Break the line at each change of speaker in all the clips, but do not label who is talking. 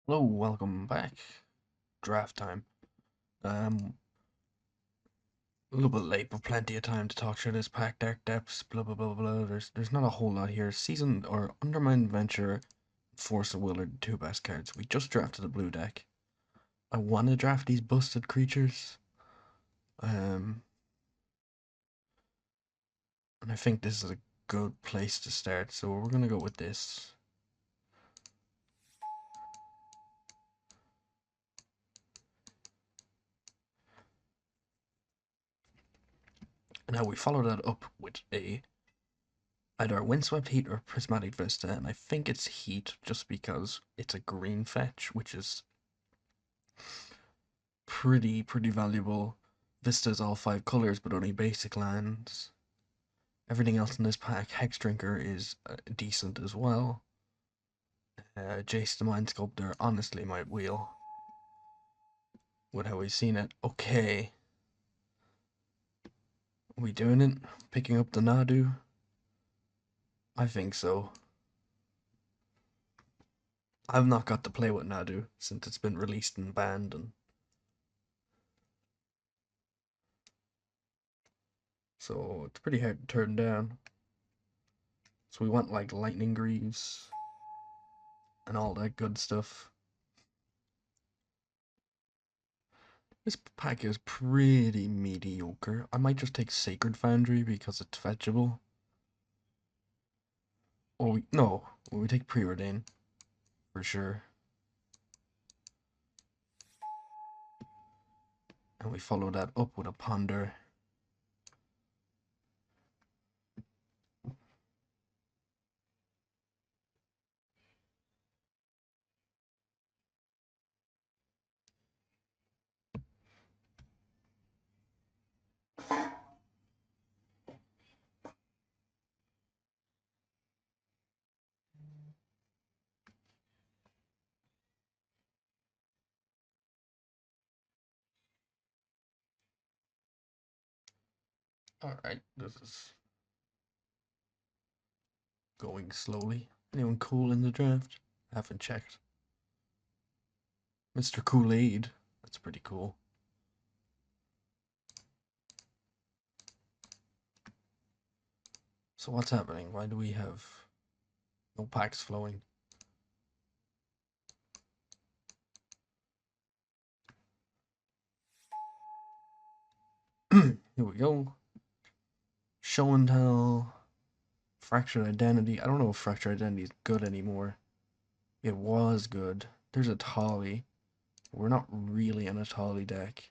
Hello, welcome back. Draft time. Um, a little bit late, but plenty of time to talk through this pack. Dark Depths, blah blah blah blah. There's not a whole lot here. Season or Undermine Adventure, Force of Will are the two best cards. We just drafted a blue deck. I want to draft these busted creatures. Um, and I think this is a good place to start. So we're gonna go with this. And now we follow that up with a either Windswept Heat or Prismatic Vista, and I think it's Heat just because it's a green fetch, which is pretty valuable. Vista's all five colors, but only basic lands. Everything else in this pack, Hex Drinker is decent as well. Jace the Mind Sculptor, honestly, my wheel. With how we've seen it. Okay. Are we doing it? Picking up the Nadu? I think so. I've not got to play with Nadu since it's been released and banned, and so it's pretty hard to turn down. So we want like Lightning Greaves and all that good stuff. This pack is pretty mediocre. I might just take Sacred Foundry because it's fetchable. Or no, we take Preordain for sure. And we follow that up with a Ponder. Alright, this is going slowly. Anyone cool in the draft? Haven't checked. Mr. Kool-Aid. That's pretty cool. So what's happening? Why do we have no packs flowing? Here we go. Show and tell. Fractured Identity. I don't know if Fractured Identity is good anymore. It was good. There's a Tolly. We're not really in a Tolly deck.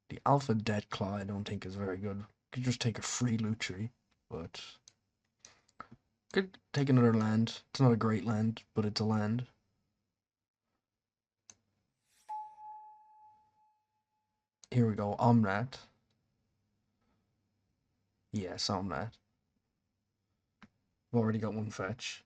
The Alpha Dead Claw I don't think is very good. Could just take a free Lutri, but could take another land. It's not a great land, but it's a land. Here we go, Omnat. Yes, Omnat. I've already got one fetch.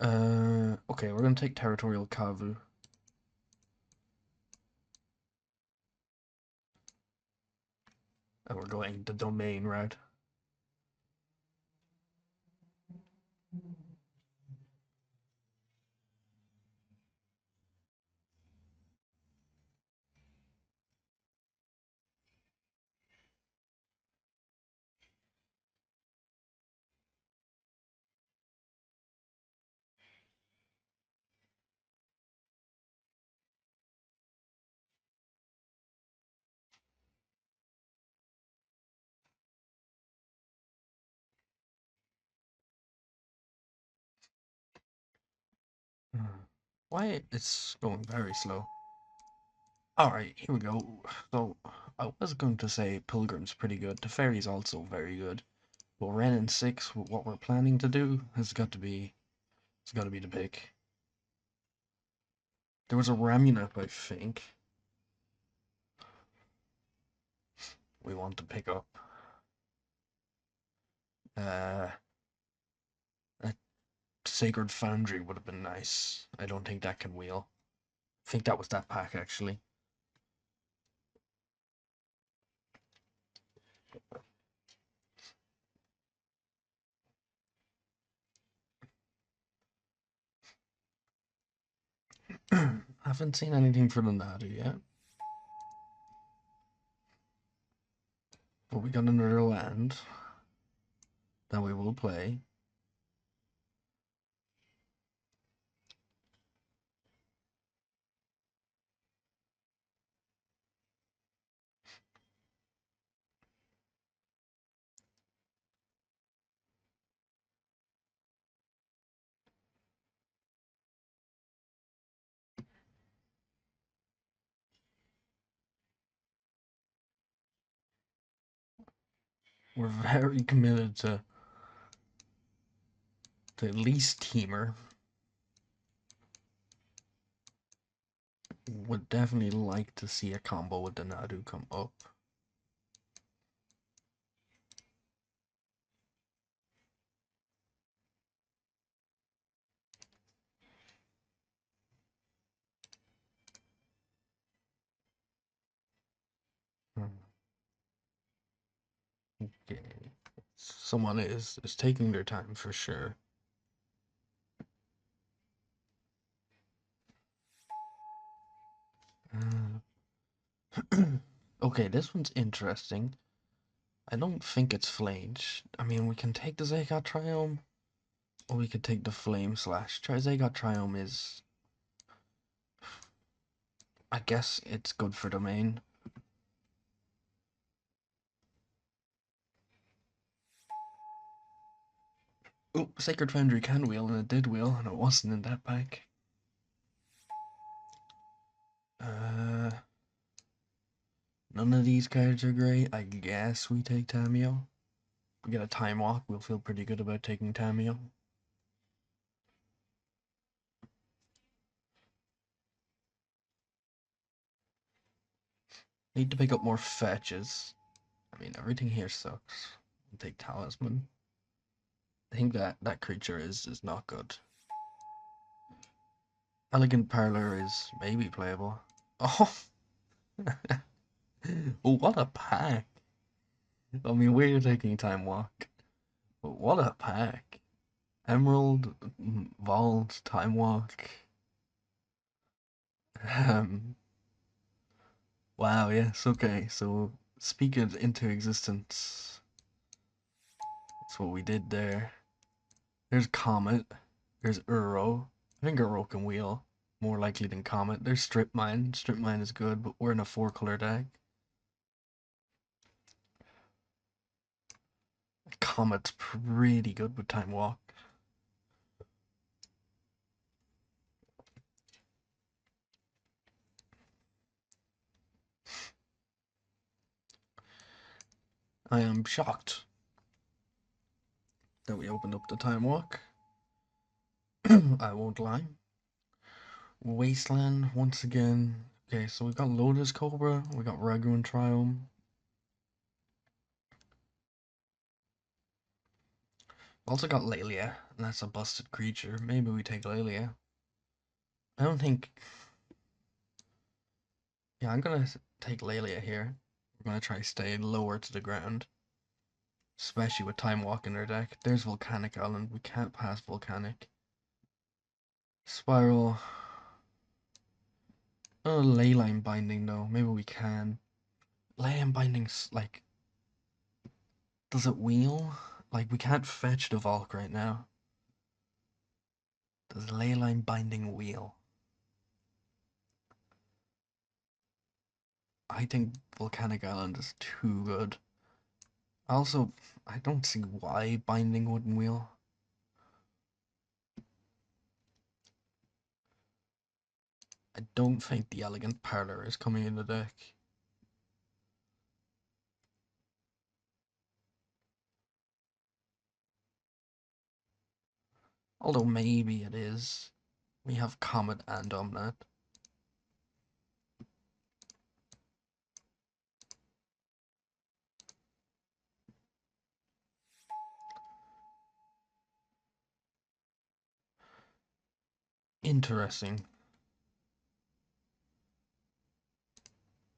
Okay, we're gonna take Territorial Kavu. And we're going the domain route. Why it's going very slow. Alright, here we go. So, I was going to say Pilgrim's pretty good. Teferi's also very good. But Ren and 6, what we're planning to do, it's got to be the pick. There was a Ramunap, I think, we want to pick up. Uh, Sacred Foundry would have been nice. I don't think that can wheel. I think that was that pack, actually. Haven't seen anything for the Nadu yet. But we got another land that we will play. We're very committed to at least Teamer. Would definitely like to see a combo with the Nadu come up. Okay. Someone is taking their time for sure. Okay, this one's interesting. I don't think it's flange. I mean, we can take the Zagat Triome, or we could take the Flame Slash. Zagat Triome is... I guess it's good for the main. Oh, Sacred Foundry can wheel, and it did wheel, and it wasn't in that pack. None of these cards are great. I guess we take Tamio. We get a Time Walk, we'll feel pretty good about taking Tamio. Need to pick up more fetches. I mean, everything here sucks. We'll take Talisman. I think that creature is not good. Elegant Parlor is maybe playable. Oh, oh, what a pack! I mean, we're taking Time Walk, but what a pack! Emerald, Vault, Time Walk. Wow, yes, okay, so speak it into existence. That's what we did there. There's Comet. There's Uro. I think Uro can wheel. More likely than Comet. There's Strip Mine. Strip Mine is good, but we're in a 4-color deck. Comet's pretty good with Time Walk. I am shocked that we opened up the Time Walk. I won't lie. Wasteland once again. Okay, so we got Lotus Cobra, we got Ragoon Triome. Also got Lelia, and that's a busted creature. Maybe we take Lelia. I don't think... Yeah, I'm gonna take Lelia here. We're gonna try stay lower to the ground. Especially with Time Walk in our deck. There's Volcanic Island. We can't pass Volcanic. Spiral. Oh, Leyline Binding though. Maybe we can. Leyline Binding's like... Does it wheel? Like, we can't fetch the Volk right now. Does Leyline Binding wheel? I think Volcanic Island is too good. Also, I don't see why Binding wouldn't wheel. I don't think the Elegant Parlor is coming in the deck. Although maybe it is. We have Comet and Omnat. Interesting.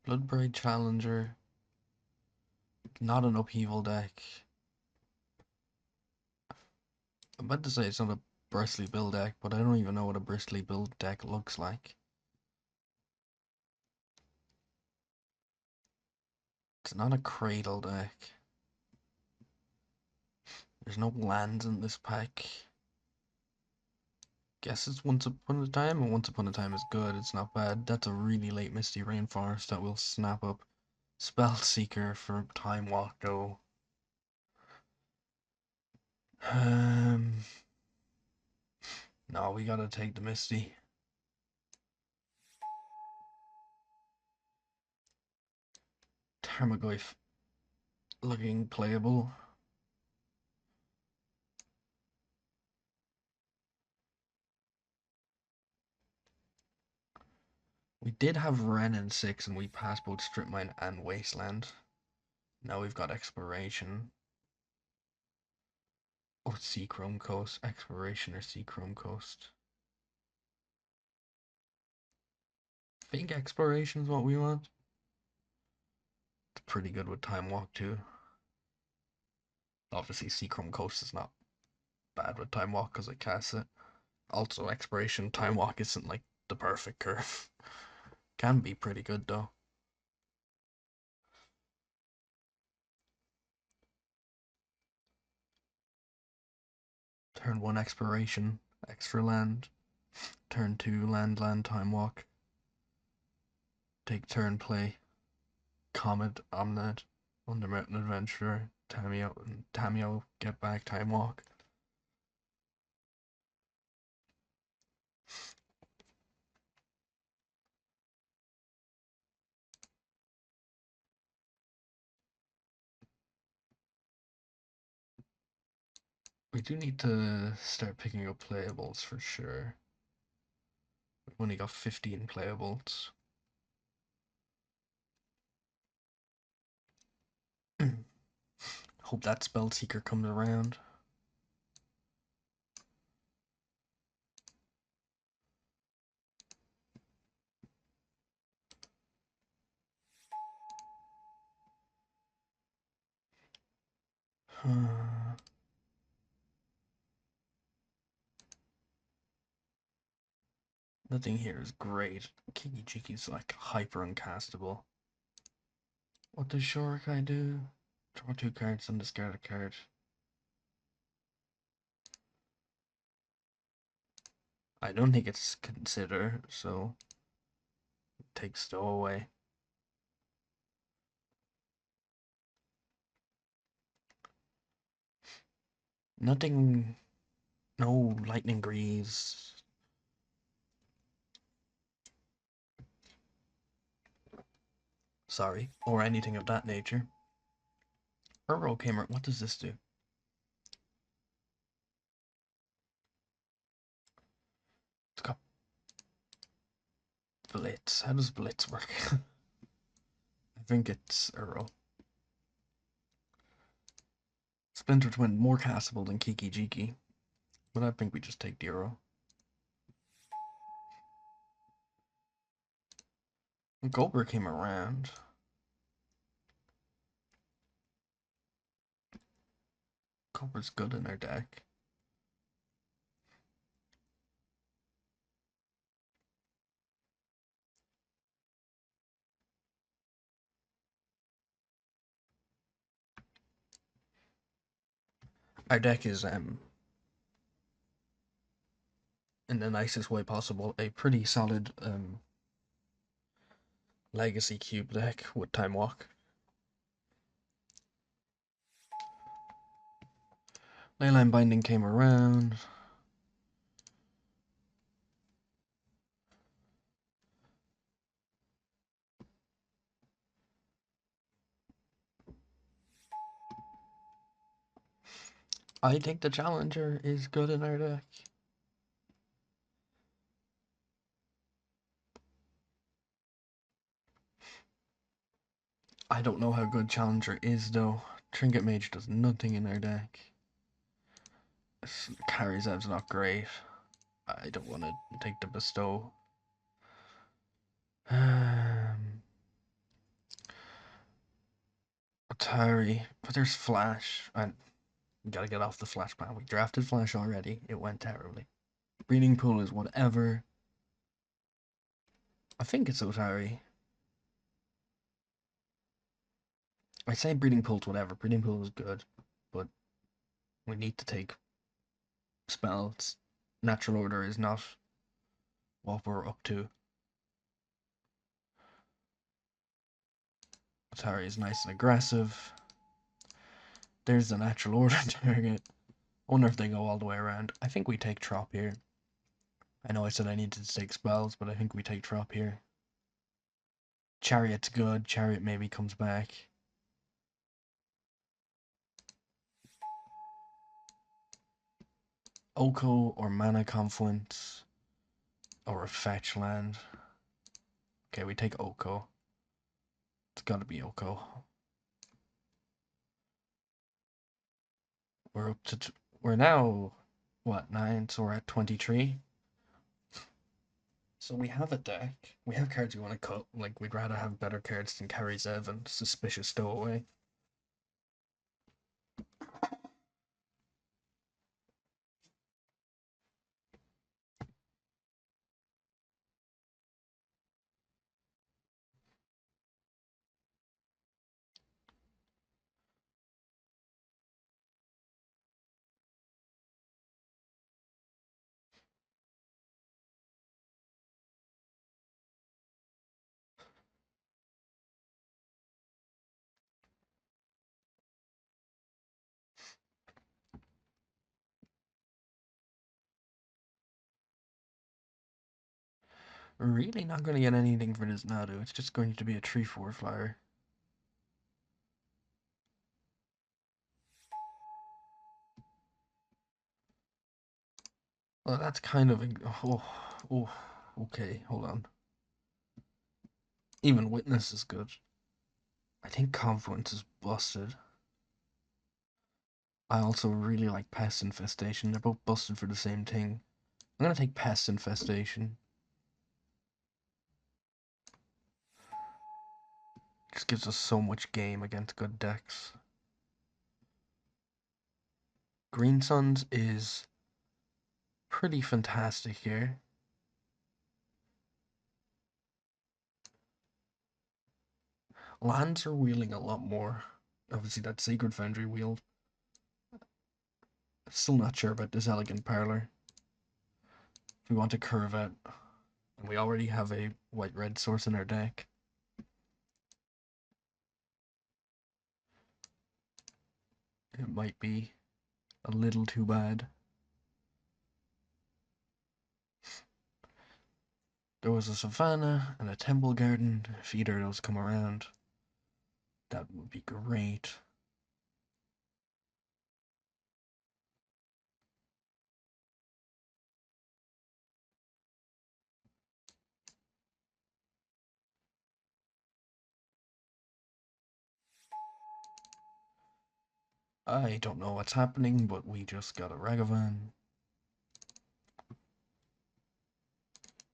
Bloodbraid Challenger. Not an upheaval deck. I'm about to say it's not a bristly build deck, but I don't even know what a bristly build deck looks like. It's not a cradle deck. There's no lands in this pack. Guess it's Once Upon a Time, and Once Upon a Time is good. It's not bad. That's a really late Misty Rainforest that will snap up. Spellseeker for Time Walk, though. No, we gotta take the Misty. Tarmogoyf looking playable. We did have Ren in 6 and we passed both Strip Mine and Wasteland. Now we've got Exploration. Or Seachrome Coast. Exploration or Seachrome Coast. I think Exploration is what we want. It's pretty good with Time Walk too. Obviously Seachrome Coast is not bad with Time Walk because it casts it. Also Exploration Time Walk isn't like the perfect curve. Can be pretty good though. Turn 1 Exploration, extra land. Turn 2 land, Time Walk. Take turn play. Comet, Omnet, Undermountain Adventurer, Tamio, Get Back, Time Walk. We do need to start picking up playables for sure. We've only got 15 playables. Hope that Spellseeker comes around. Nothing here is great. Kiki Jiki's like hyper uncastable. What does Shorakai do? Draw 2 cards and discard a card. I don't think it's consider, so take Stowaway. Nothing. No Lightning Greaves. Sorry, or anything of that nature. Earl came. What does this do? It's got Blitz. How does Blitz work? I think it's Earl. Splinter Twin more castable than Kiki Jiki, but I think we just take the Earl. Goldberg came around. Goldberg's good in our deck. Our deck is in the nicest way possible, a pretty solid Legacy Cube deck with Time Walk. Leyline Binding came around. I think the Challenger is good in our deck. I don't know how good Challenger is though. Trinket Mage does nothing in our deck. Carries out's not great. I don't want to take the bestow. Um, Atari, but there's Flash. I gotta get off the Flash plan. We drafted Flash already. It went terribly. Breeding pool is whatever. I think it's Otari. I say breeding pool's whatever. Breeding pool is good, but we need to take spells. Natural order is not what we're up to. Atari is nice and aggressive. There's the natural order target. I wonder if they go all the way around. I think we take Trop here. I know I said I needed to take spells, but I think we take Trop here. Chariot's good. Chariot maybe comes back. Oko or Mana Confluence or a fetch land. Okay, we take Oko. It's gotta be Oko. We're up to we're now what 9, so we're at 23. So we have a deck. We have cards we want to cut. Like we'd rather have better cards than carry Zev and Suspicious Stowaway. We're really not going to get anything for this Nadu. It's just going to be a 3/4 flyer. Well, that's kind of oh, okay. Hold on. Even Witness is good. I think Confluence is busted. I also really like Pest Infestation. They're both busted for the same thing. I'm gonna take Pest Infestation. Just gives us so much game against good decks. Green Suns is pretty fantastic here. Lands are wheeling a lot more. Obviously, that Sacred Foundry wheeled. Still not sure about this Elegant Parlor. If we want to curve it, and we already have a white-red source in our deck. It might be a little too bad. There was a Savannah and a Temple Garden. If either of those come around, that would be great. I don't know what's happening, but we just got a Ragavan.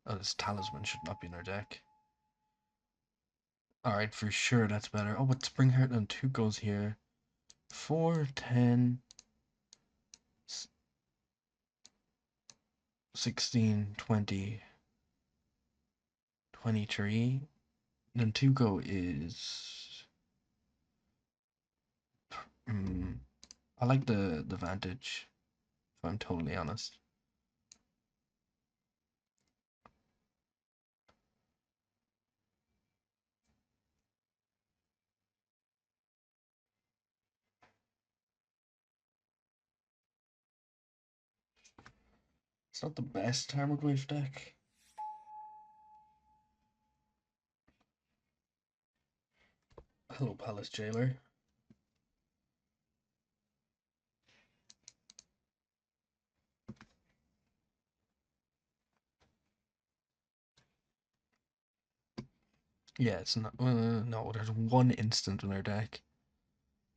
Oh, this Talisman should not be in our deck. Alright, for sure that's better. Oh, but Springheart and 2 goes here. 4, 10, 16, 20, 23. Then Tuco is... I like the Vantage, if I'm totally honest. It's not the best Armored Wave deck. Hello, Palace Jailer. Yeah, it's not. No, there's 1 instant in our deck.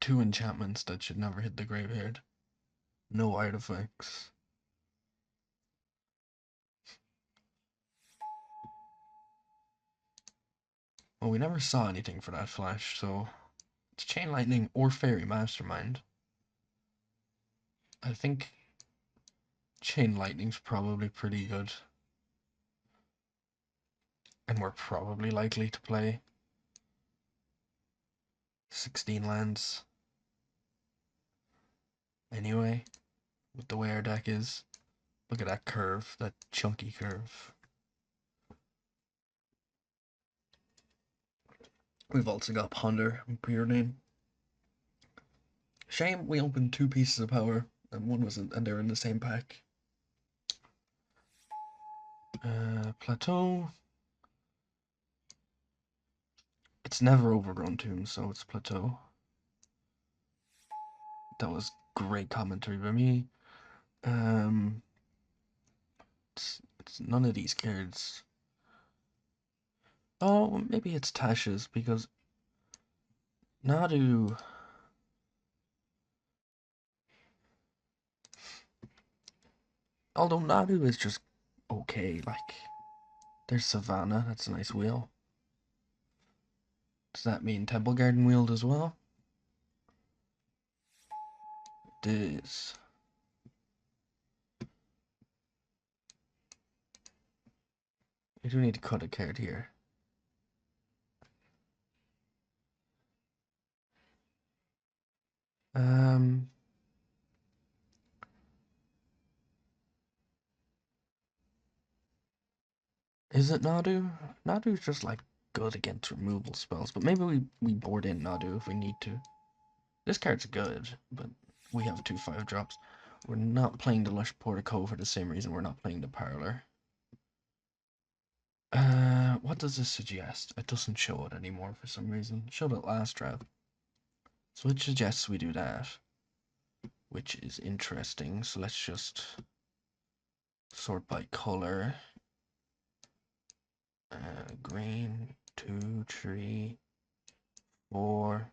2 enchantments that should never hit the graveyard. No artifacts. Well, we never saw anything for that flash, so it's Chain Lightning or Fairy Mastermind. I think Chain Lightning's probably pretty good. And we're probably likely to play 16 lands anyway, with the way our deck is. Look at that curve, that chunky curve. We've also got Ponder and Preordain. Shame we opened 2 pieces of power and one wasn't, and they're in the same pack. Plateau. It's never Overgrown Tomb, so it's Plateau. That was great commentary by me. It's none of these cards. Oh, maybe it's Tash's, because Nadu. Although Nadu is just okay, like, there's Savannah, that's a nice wheel. Does that mean Temple Garden wheeled as well? It is. We do need to cut a card here. Is it Nadu? Nadu's just like good against removal spells, but maybe we board in Nadu if we need to. This card's good, but we have 2 5-drops. We're not playing the Lush Portico for the same reason we're not playing the Parlor. What does this suggest? It doesn't show it anymore for some reason. It showed it last draft. So it suggests we do that, which is interesting. So let's just sort by color. Green, 2, 3, 4,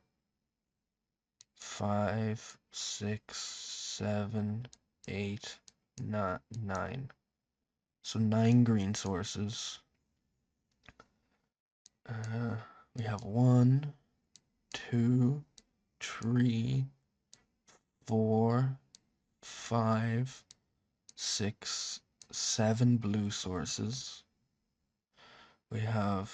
5, 6, 7, 8, 9. So 9 green sources. We have 1, 2, 3, 4, 5, 6, 7 blue sources. We have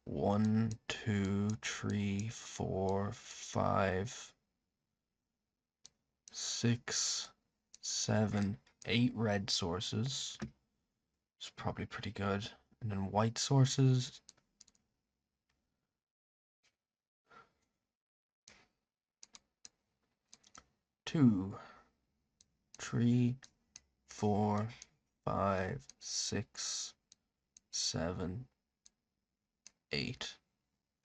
1, 2, 3, 4, 5, 6, 7, 8 red sources. It's probably pretty good. And then white sources. Two, 3, 4, 5, 6, 7, 8.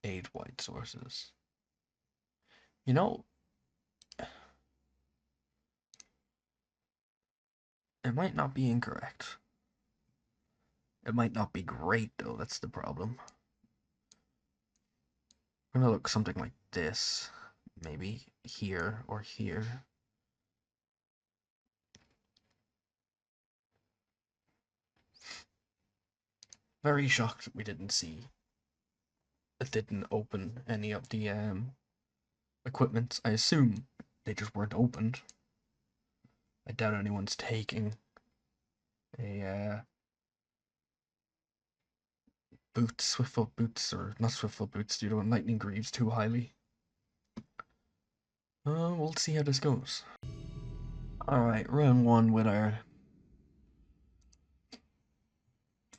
8 white sources. You know, it might not be incorrect. It might not be great, though. That's the problem. I'm gonna look something like this. Maybe here or here. Very shocked we didn't see. It didn't open any of the equipment. I assume they just weren't opened. I doubt anyone's taking a boots, Swiftfoot boots, or not Swiftfoot boots, you know, Lightning Greaves too highly. We'll see how this goes. Alright, round 1 with our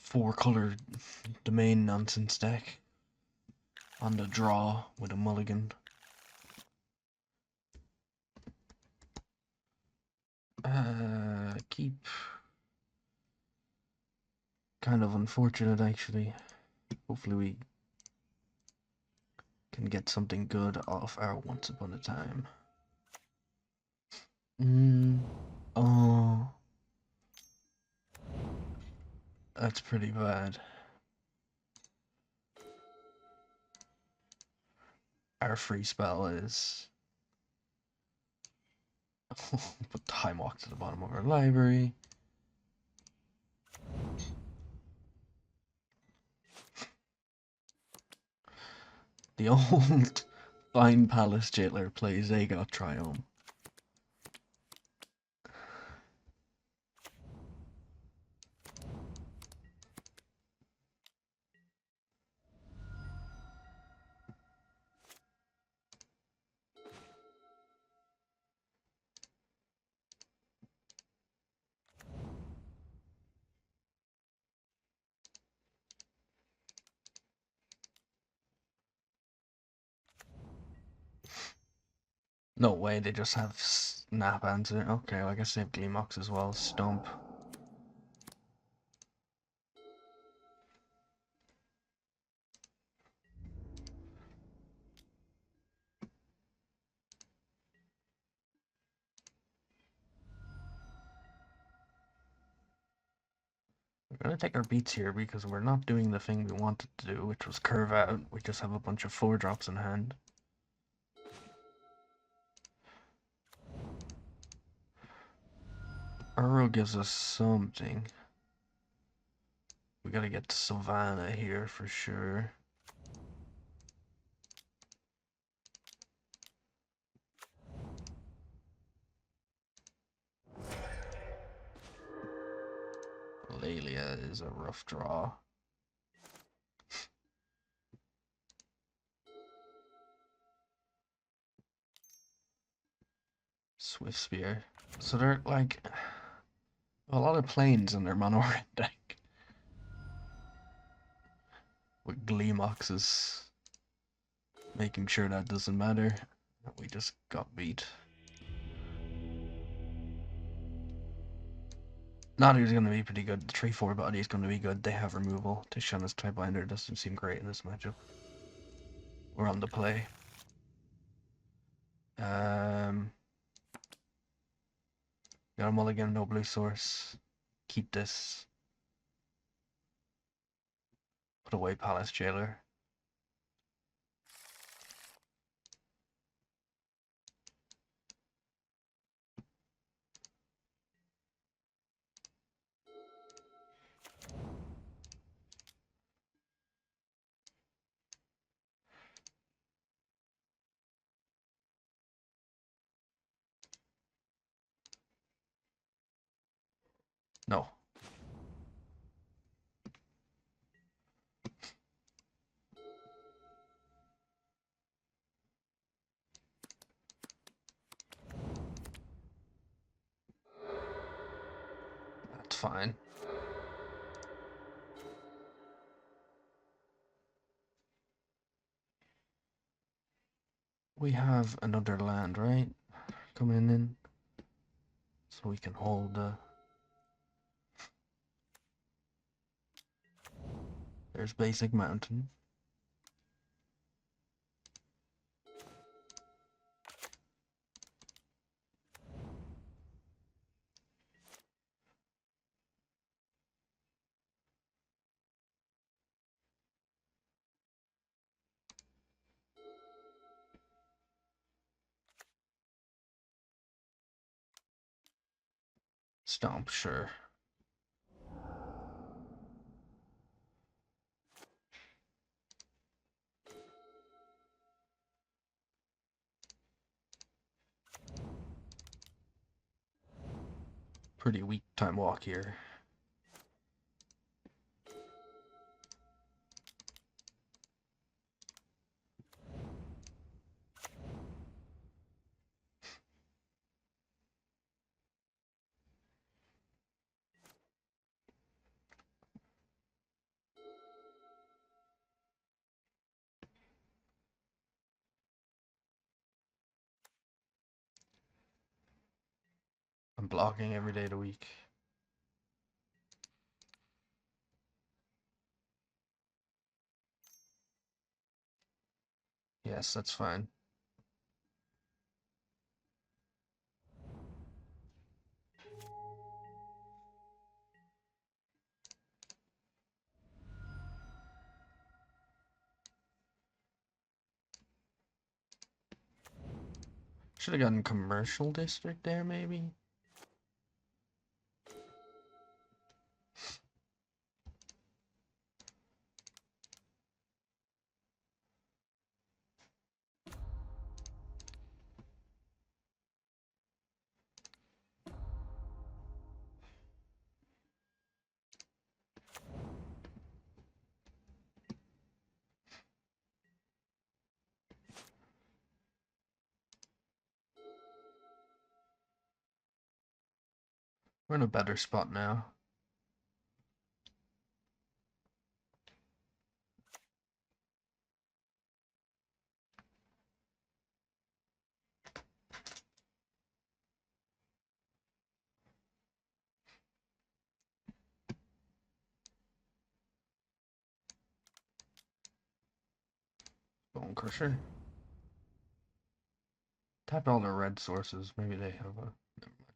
4-color domain nonsense deck. On the draw with a mulligan. Keep. Kind of unfortunate, actually. Hopefully we can get something good off our Once Upon a Time. Oh. That's pretty bad. Our free spell is put Time Walk to the bottom of our library. The old fine palace jailer plays Agot Triumph. No way, they just have Snap Answer. Okay, well, I guess they have Gleamox as well. Stomp. We're gonna take our beats here because we're not doing the thing we wanted to do, which was curve out. We just have a bunch of 4-drops in hand. Aggro gives us something. We gotta get Savannah here for sure. Lelia is a rough draw. Swift Spear. So they're like a lot of planes in their Manoran deck. With Gleamoxes making sure that doesn't matter. We just got beat. Nadu's gonna be pretty good. The 3-4 body is gonna be good. They have removal. Tishana's Tybinder doesn't seem great in this matchup. We're on the play. Got a mulligan, no blue source. Keep this. Put away Palace Jailer. No. That's fine. We have another land, right? Coming in. So we can hold there's basic mountain. Stomp, sure. Pretty weak time walk here. I'm blocking every day of the week. Yes, that's fine. Should have gotten commercial district there, maybe? We're in a better spot now. Bone Crusher. Tap all the red sources. Maybe they have a. Never mind.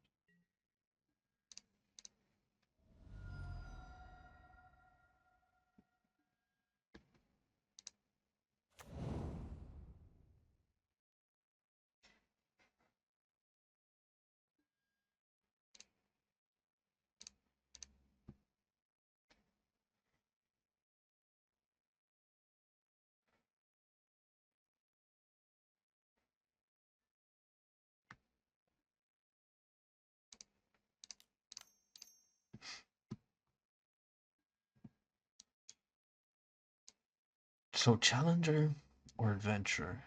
So Challenger or Adventure?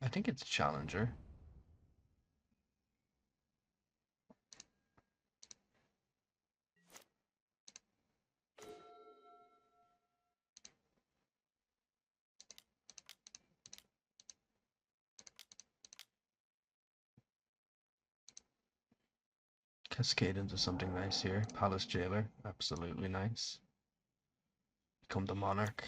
I think it's Challenger. Cascade into something nice here. Palace Jailer. Absolutely nice. Become the Monarch.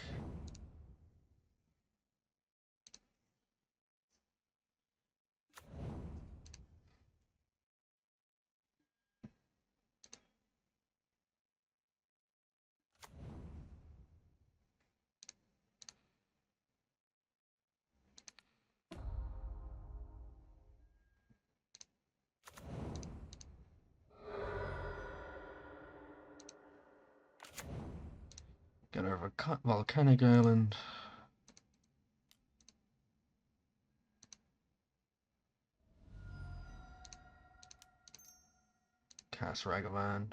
Get our Volcanic Island. Cast Ragavan.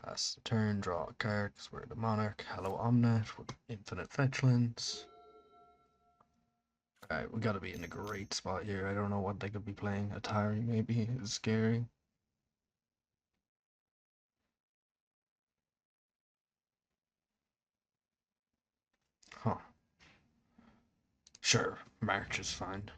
Pass the turn, draw a card, because we're the Monarch. Hello Omnet with infinite fetchlands. Alright, we gotta be in a great spot here. I don't know what they could be playing. Atari maybe is scary. Huh. Sure, March is fine.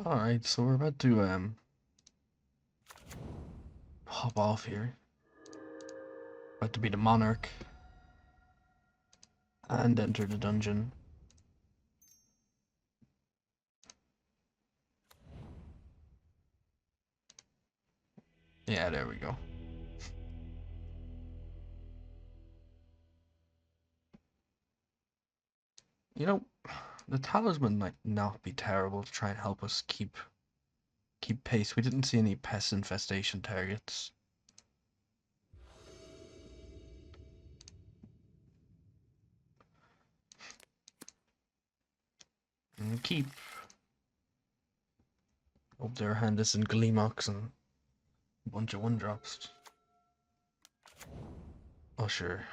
Alright, so we're about to hop off here. About to be the Monarch. And enter the dungeon. Yeah, there we go. You know, the talisman might not be terrible to try and help us keep pace. We didn't see any pest infestation targets. And keep. Up there, hand us in Gleemox and a bunch of 1-drops. Oh, sure.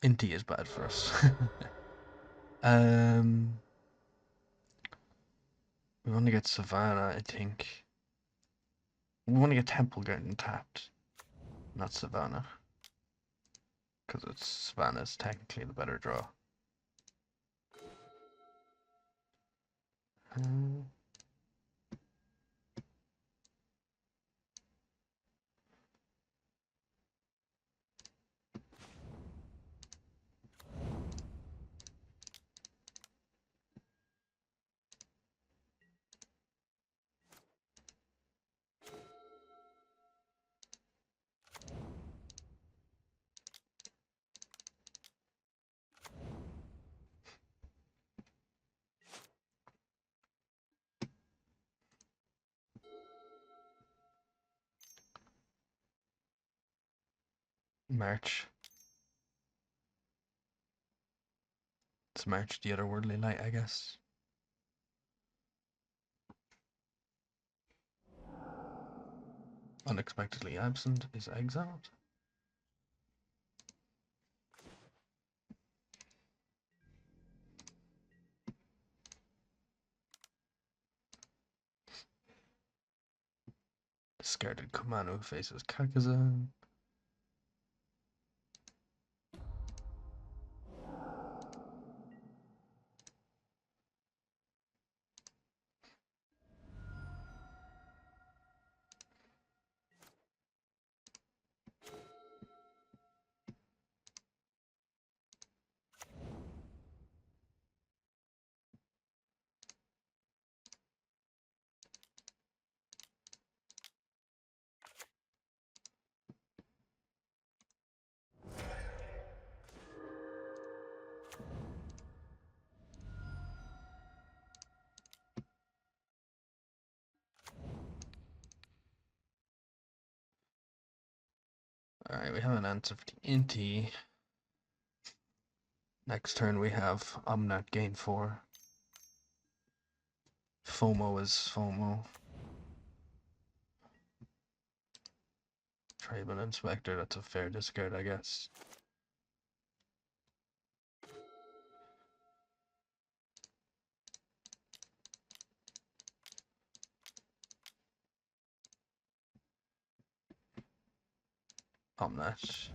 Inti is bad for us. um, we want to get Savannah, I think. We want to get Temple getting tapped, not Savannah. Because it's Savannah's technically the better draw. Uh, March. It's March the otherworldly light, I guess. Unexpectedly absent is exiled. Discarded Kumano faces Kakazan. Alright, we have an answer for the Inti. Next turn we have Omnat gain 4. FOMO is FOMO. Tribal Inspector, that's a fair discard, I guess. Omnat.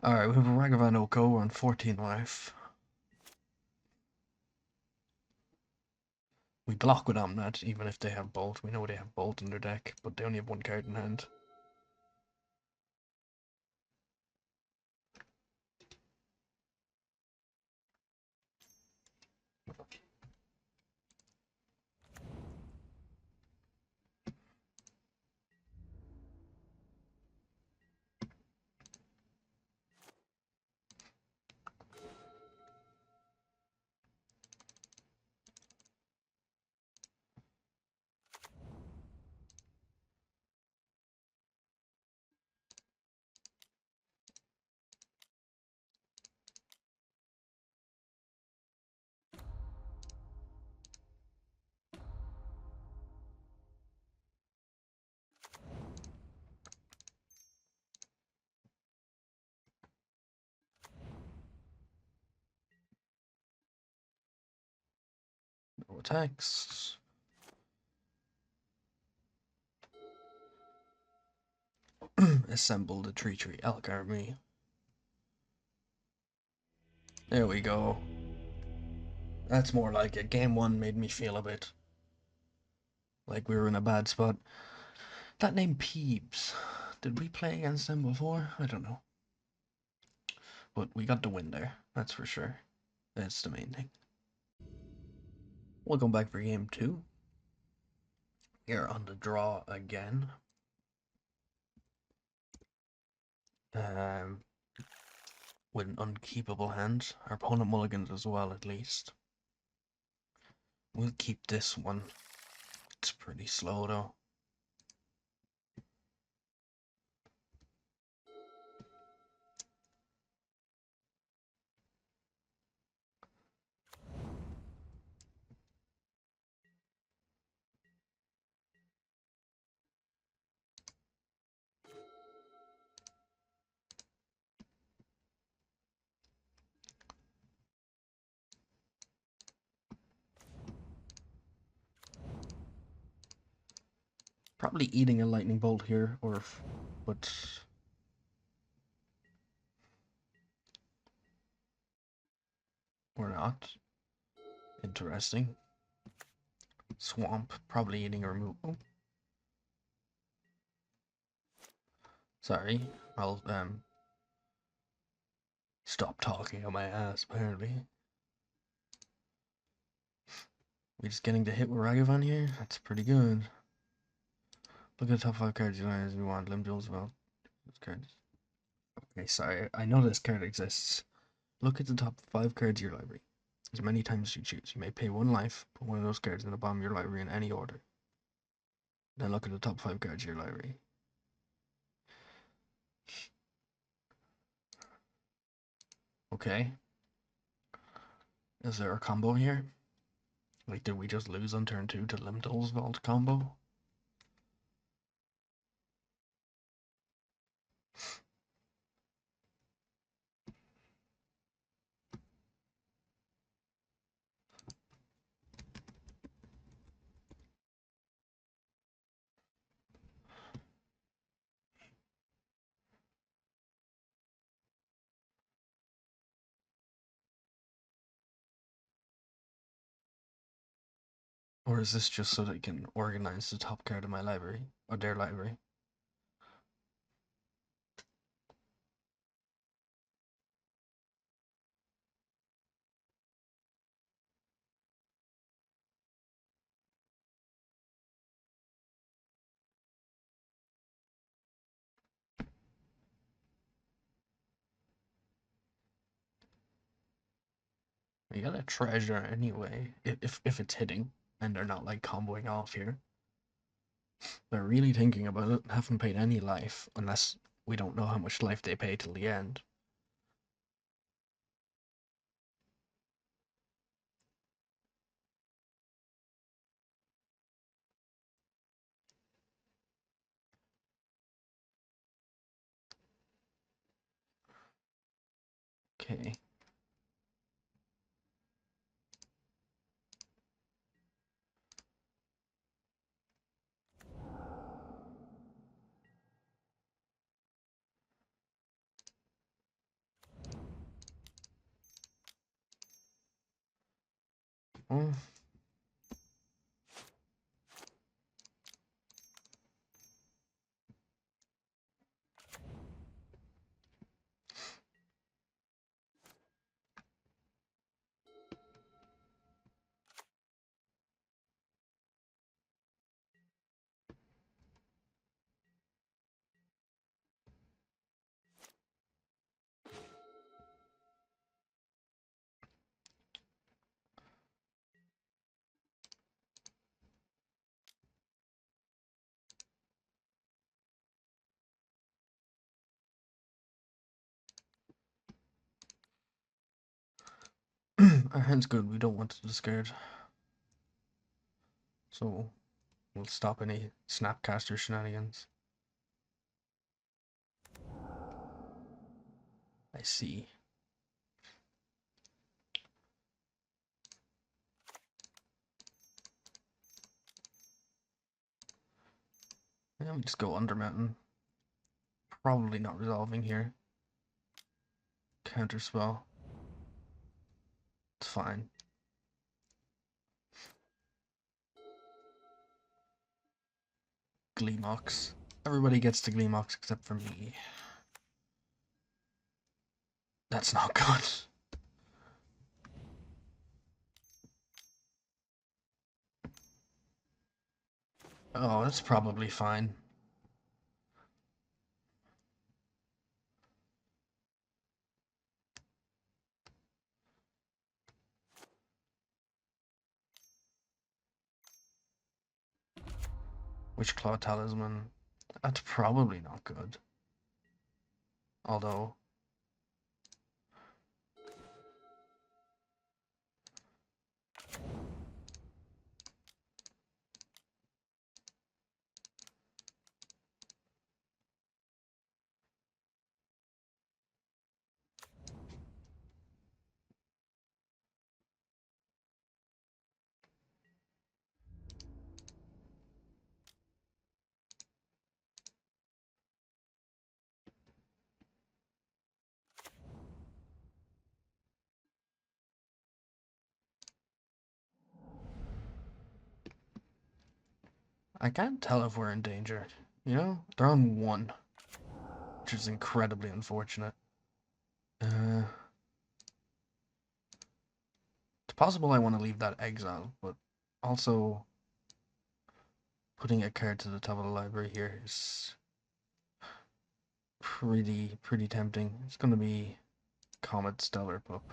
Alright, we have a Ragavan Oko, we're on 14 life. We block with Omnat, even if they have Bolt. We know they have Bolt in their deck, but they only have one card in hand. No attacks. Assemble the Tree Elk Army. There we go. That's more like it. Game 1 made me feel a bit like we were in a bad spot. That name Peebs. Did we play against them before? I don't know. But we got the win there, that's for sure. That's the main thing. Welcome back for game 2. We are on the draw again. With an unkeepable hand. Our opponent mulligans as well, at least. We'll keep this one. It's pretty slow though. Probably eating a lightning bolt here, but or not. Interesting. Swamp, probably eating a removal. Sorry, I'll stop talking on my ass. Apparently, we're just getting to hit with Ragavan here. That's pretty good. Look at the top 5 cards you know as we want. Limb duels about those cards. Okay, sorry. I know this card exists. Look at the top 5 cards of your library. As many times as you choose. You may pay 1 life, put one of those cards in the bottom of your library in any order. Then look at the top 5 cards of your library. Okay. Is there a combo here? Like, did we just lose on turn 2 to Limdol's Vault combo? Or is this just so they can organize the top card of my library? Or their library? You gotta treasure anyway, if it's hitting, and they're not like comboing off here. They're really thinking about it, haven't paid any life, unless we don't know how much life they pay till the end. Okay. Oh, our hand's good, we don't want to discard. So, we'll stop any Snapcaster shenanigans. I see. Yeah, we just go under mountain. Probably not resolving here. Counter spell. It's fine. Gleemox. Everybody gets the Gleemox except for me. That's not good. Oh, that's probably fine. Witchclaw Talisman. That's probably not good. Although, I can't tell if we're in danger. You know? They're on 1, which is incredibly unfortunate. It's possible I want to leave that exile, but also putting a card to the top of the library here is pretty tempting. It's going to be Comet Stellar Pup.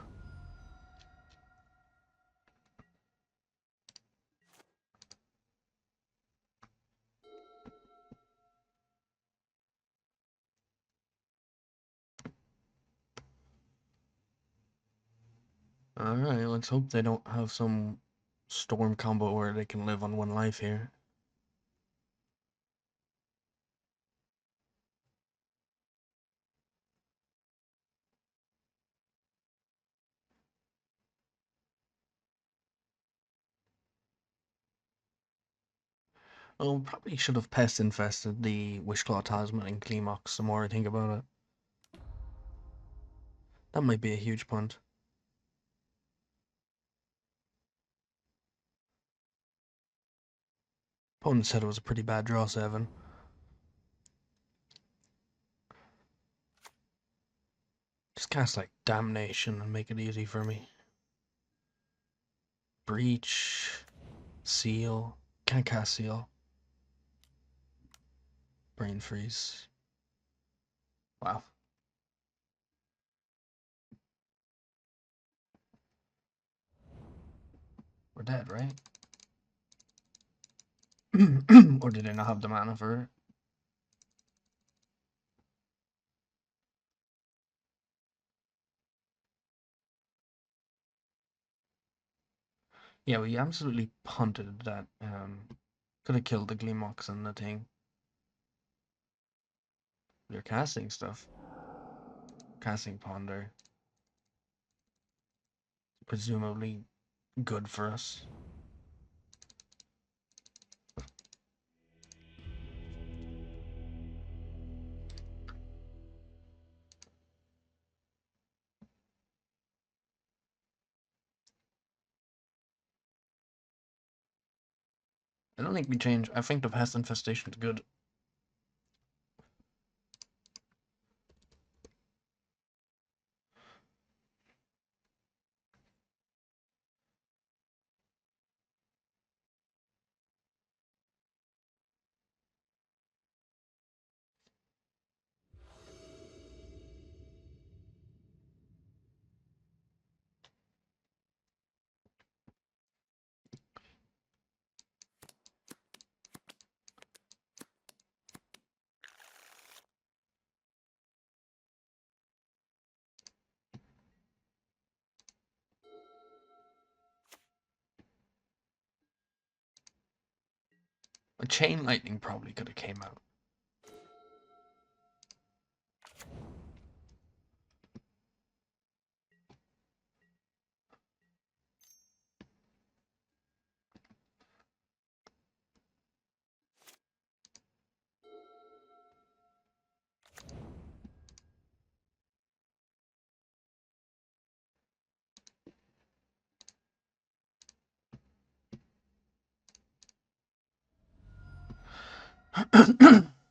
Alright, let's hope they don't have some storm combo where they can live on 1 life here. Oh, probably should have pest infested the Wishclaw Talisman and Kleemox the more I think about it. That might be a huge punt. Opponent said it was a pretty bad draw 7. Just cast like Damnation and make it easy for me. Breach. Seal. Can't cast Seal. Brain Freeze. Wow. We're dead, right? Or did I not have the mana for it? Yeah, we absolutely punted that. Could have killed the Gleemox and the thing. They're casting stuff. Casting Ponder. Presumably good for us. I don't think we change. I think the Pest Infestation is good. A Chain Lightning probably could have came out.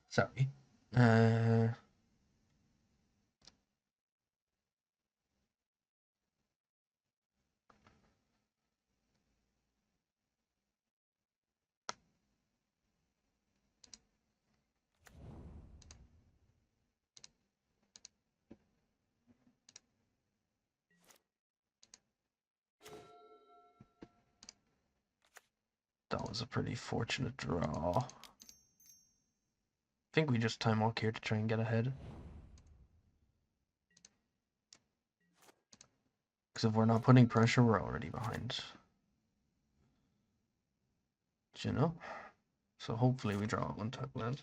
Sorry. That was a pretty fortunate draw. I think we just time walk here to try and get ahead. Because if we're not putting pressure, we're already behind. You know? So hopefully we draw a 1-tap land.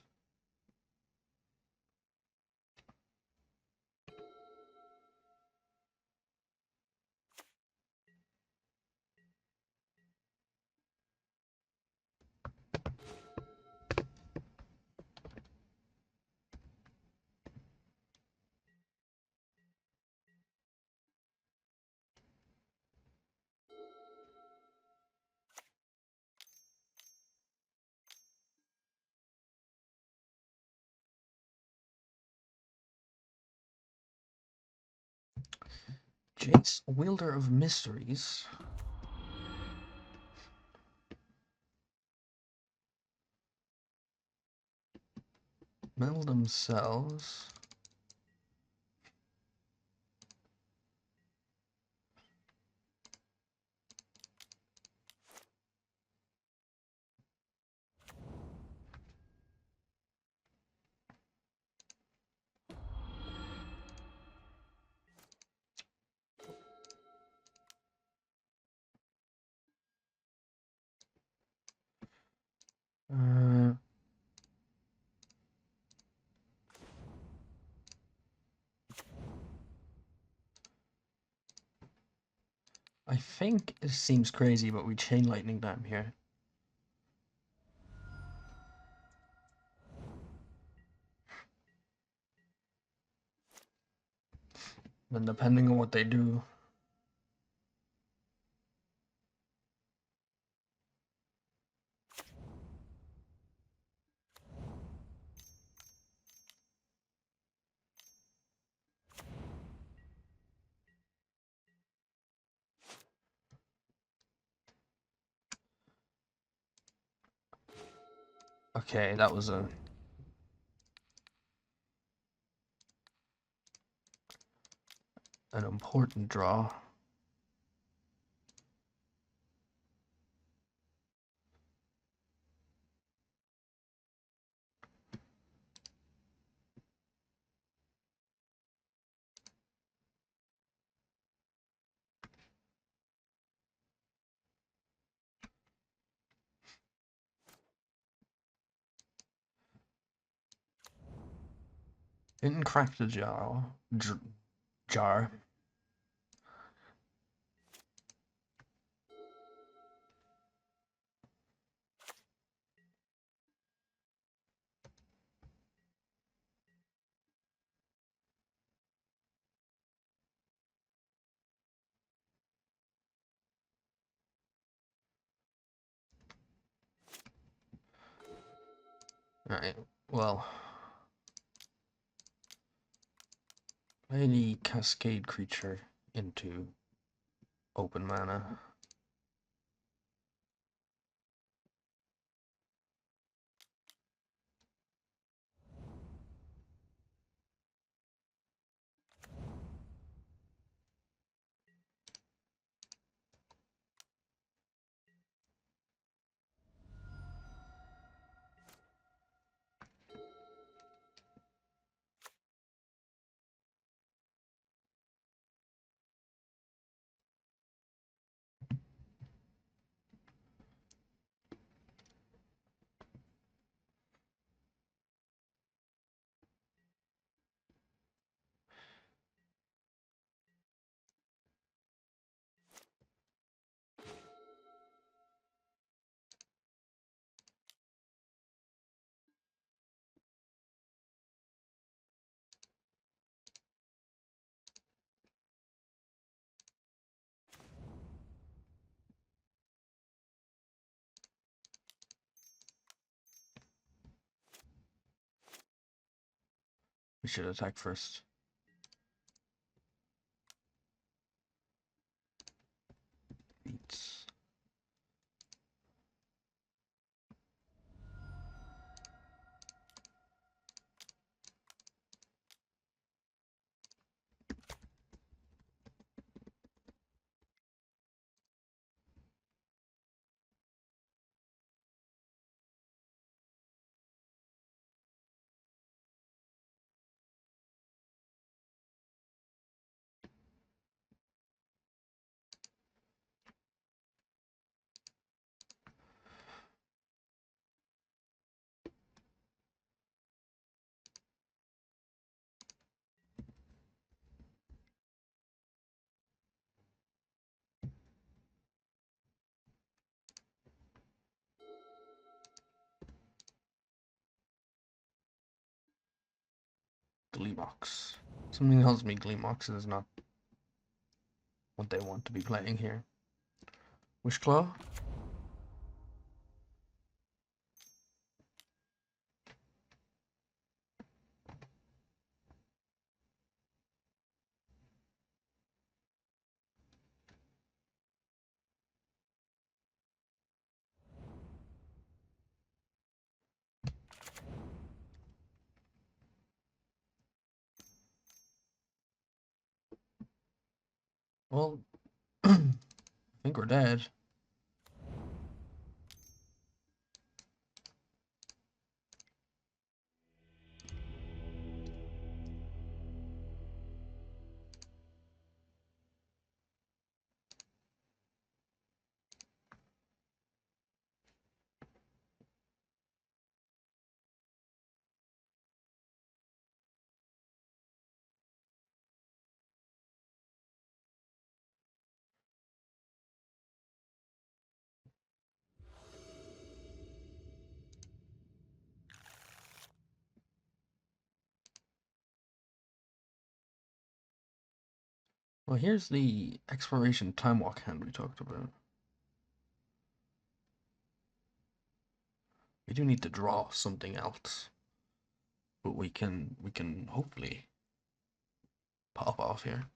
Jace, wielder of mysteries. Mill themselves. I think it seems crazy, but we chain lightning them here. Then depending on what they do. Okay, that was an important draw. Didn't crack the jar. Alright, well. Play the Cascade creature into open mana. We should attack first. Beats. Gleebox. Something tells me Gleebox is not what they want to be playing here. Wishclaw? Well, I think we're dead. Well, here's the exploration time walk hand we talked about. We do need to draw something else, but we can hopefully pop off here.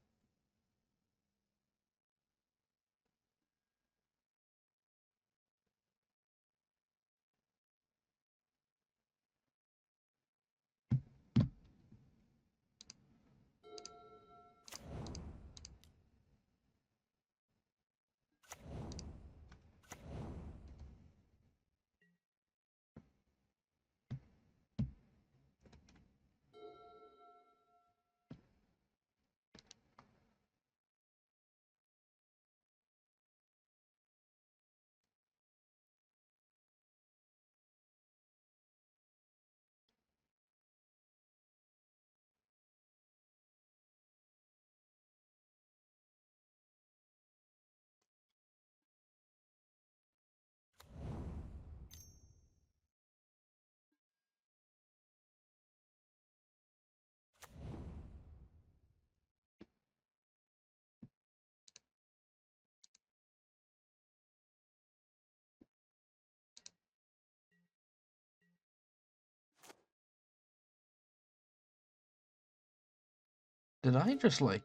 Did I just like,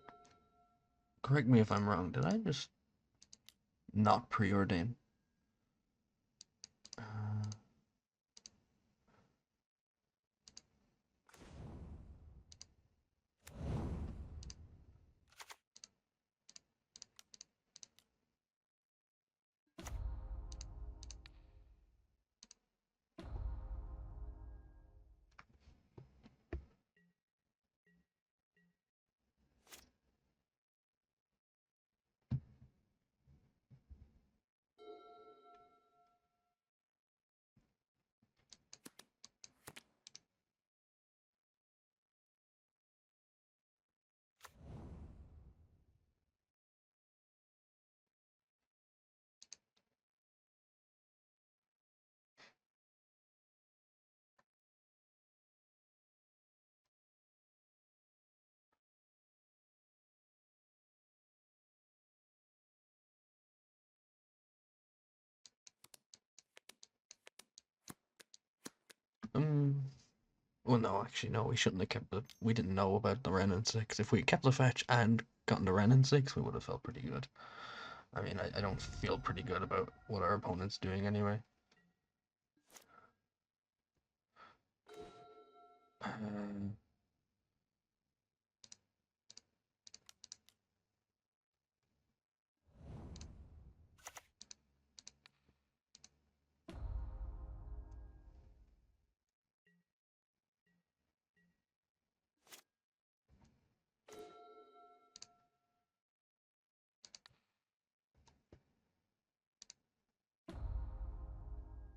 correct me if I'm wrong, did I just not preordain? Uh, um, well, no, actually, no, we shouldn't have kept the. We didn't know about the Ren and 6. If we kept the fetch and gotten the Ren and 6, we would have felt pretty good. I mean, I don't feel pretty good about what our opponent's doing anyway. Um,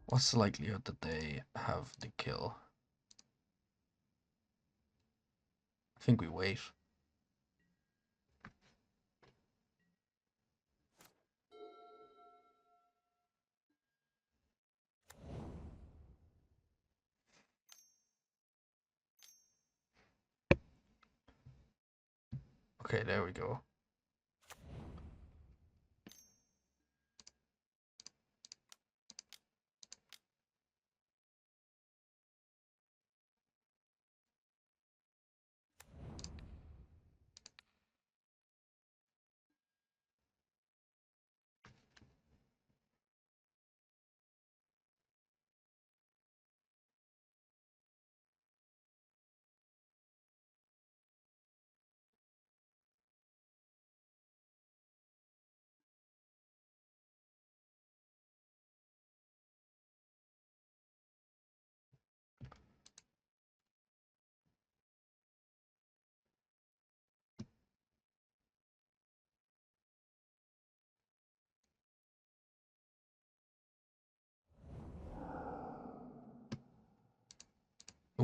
what's the likelihood that they have the kill? I think we wait. Okay, there we go.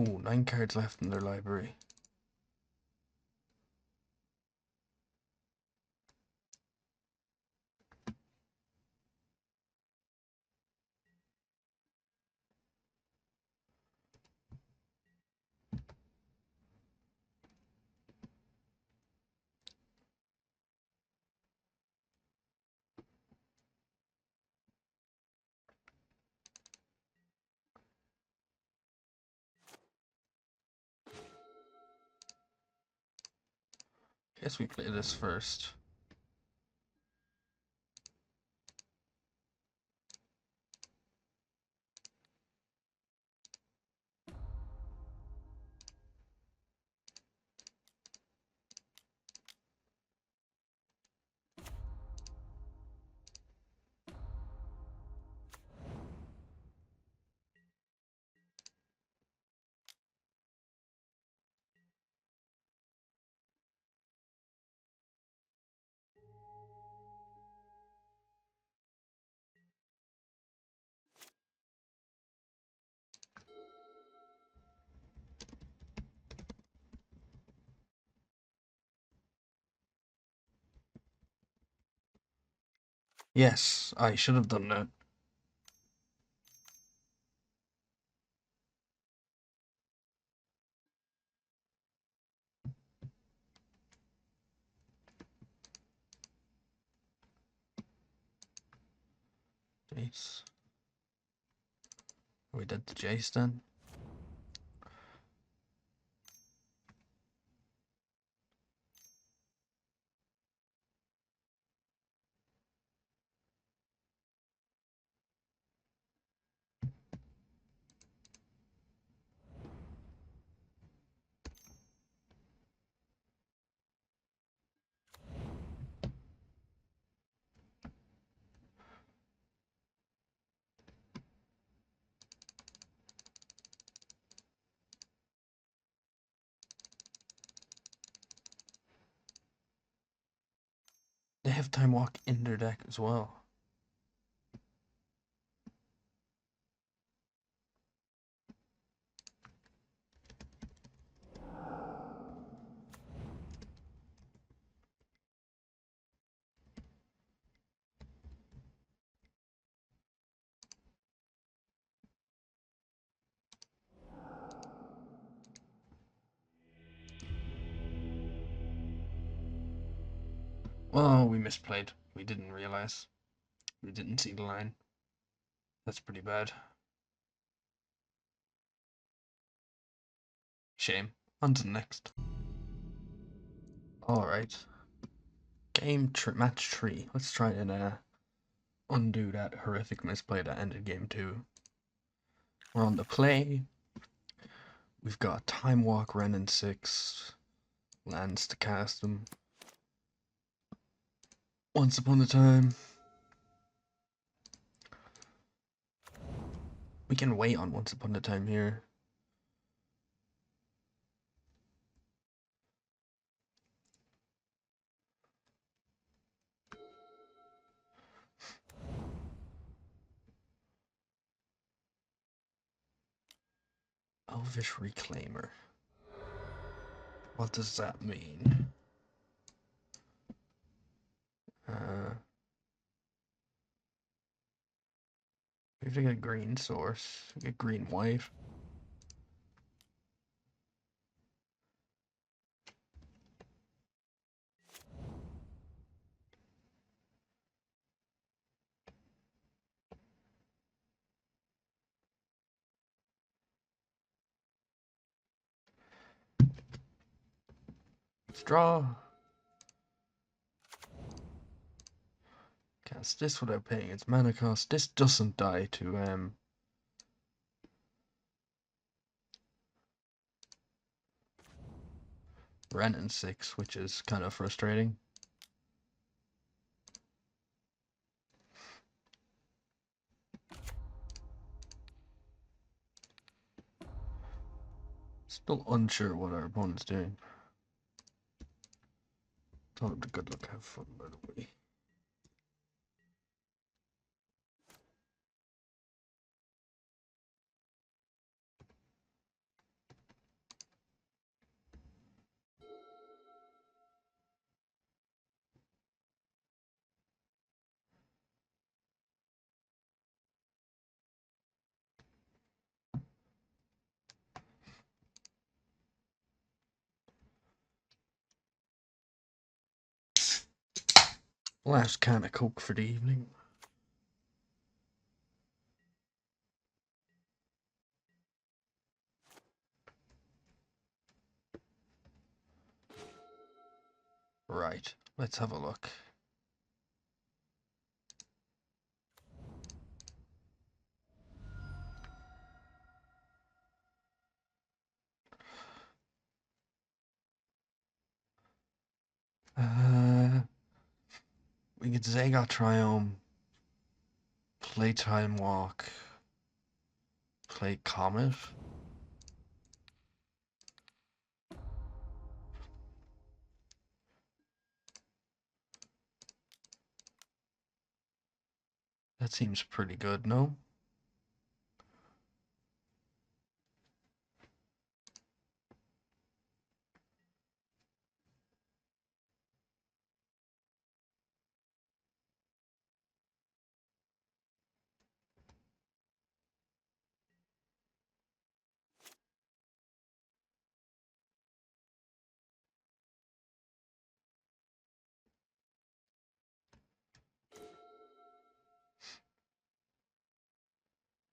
Oh, 9 cards left in their library. Guess we play this first. Yes, I should have done that. Jace. We did the Jace then. They have Time Walk in their deck as well. Oh, we misplayed. We didn't realize. We didn't see the line. That's pretty bad. Shame. On to the next. Alright. Match 3. Let's try and undo that horrific misplay that ended game 2. We're on the play. We've got Time Walk, Ren and 6 lands to cast them. Once upon a time. We can wait on Once Upon a Time here. Elvish Reclaimer. What does that mean? We have to get a green source. Get green white. Let's draw. Cast this without paying its mana cost. This doesn't die to Ren and 6, which is kind of frustrating. Still unsure what our opponent's doing. Told him to good luck, have fun, by the way. Last can of Coke for the evening. Right, let's have a look. We get Zagot Triome, Playtime Walk, Play Comet. That seems pretty good, no?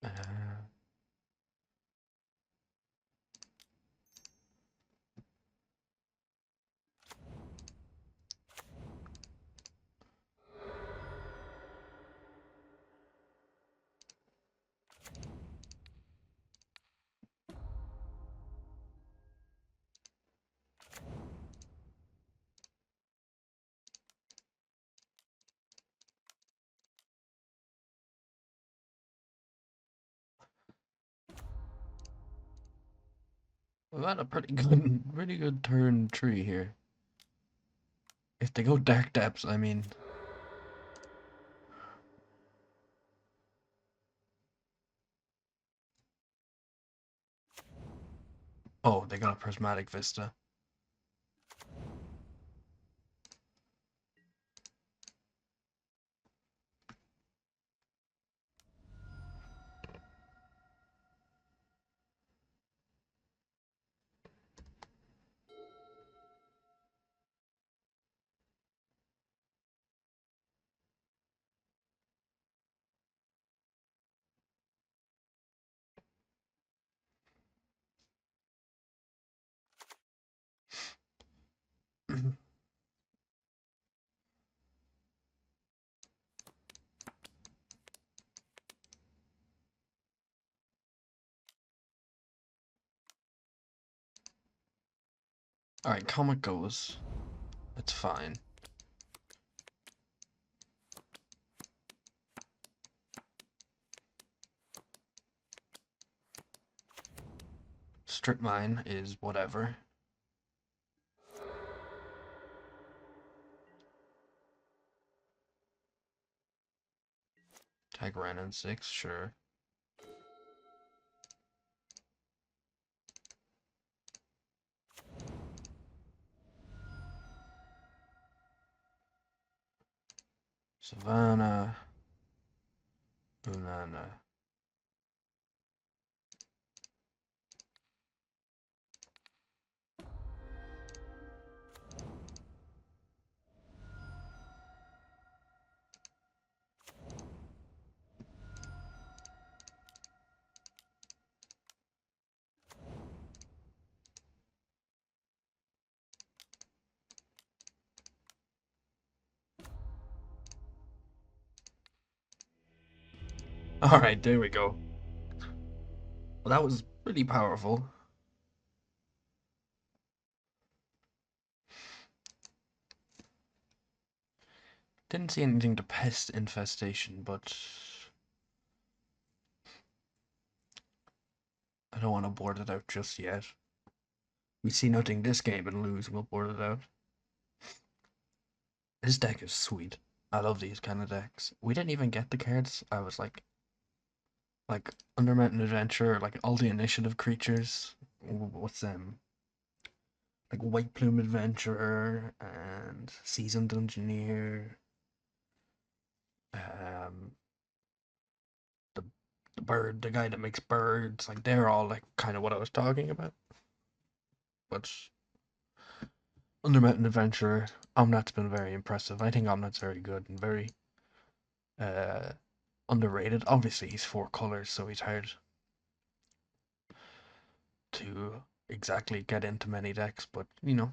Uh, we've had a pretty good, pretty good turn 3 here. If they go Dark Depths, I mean... Oh, they got a Prismatic Vista. Alright, Comet goes. It's fine. Strip Mine is whatever. Tag Ren in 6, sure. Savannah. Banana. Alright, there we go. Well, that was pretty powerful. Didn't see anything to Pest Infestation, but... I don't want to board it out just yet. We see nothing this game and lose, we'll board it out. This deck is sweet. I love these kind of decks. We didn't even get the cards. I was like Under Mountain Adventure, like all the initiative creatures. What's them? Like White Plume Adventurer and Seasoned Engineer. Um, the the bird, the guy that makes birds. Like they're all like kind of what I was talking about. But Undermountain Adventurer. Omnat's been very impressive. I think Omnat's very good and very uh, underrated. Obviously, he's 4 colors, so he's hard to exactly get into many decks, but you know.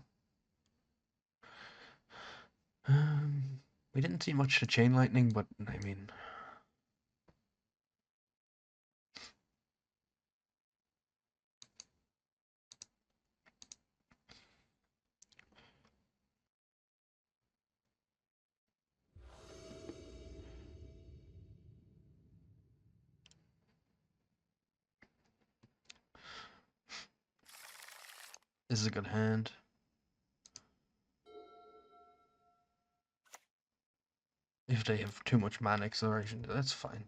We didn't see much to Chain Lightning, but I mean, this is a good hand. If they have too much mana acceleration, that's fine.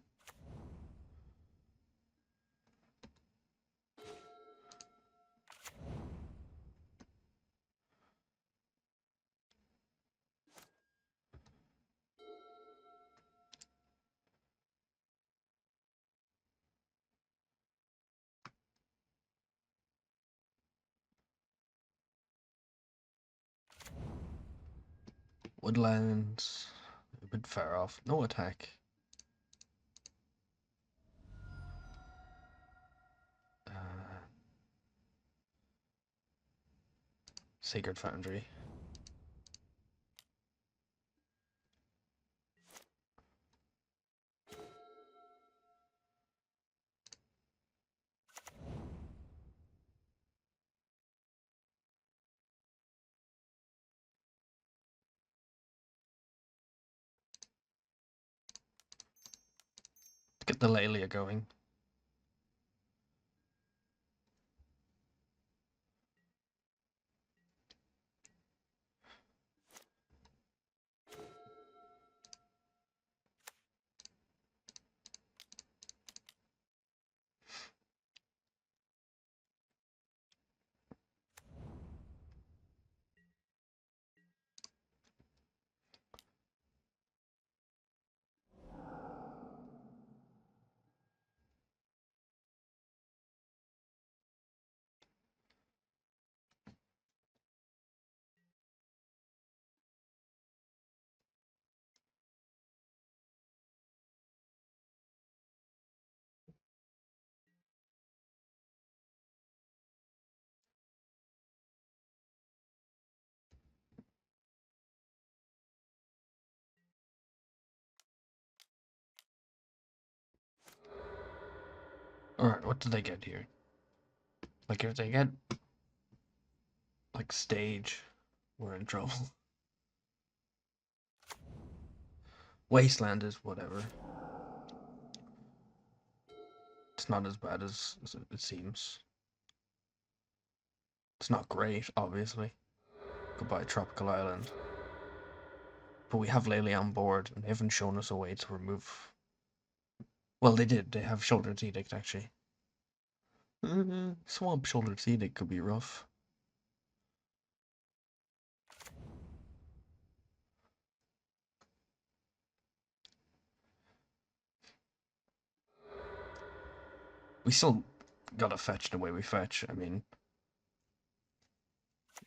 Woodlands, a bit far off. No attack. Sacred Foundry. Get the Lelia going. Alright, what do they get here? Like, if they get, like, Stage, we're in trouble. Wasteland is whatever. It's not as bad as it seems. It's not great, obviously. Goodbye, Tropical Island. But we have Lele on board, and they haven't shown us a way to remove. Well, they did. They have Shouldered Edict, actually. Swamp Shouldered Edict could be rough. We still gotta fetch the way we fetch. I mean,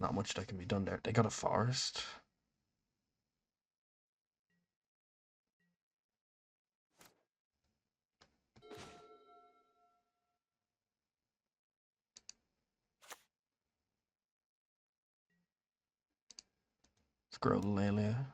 not much that can be done there. They got a forest. Let's grow the Lelia.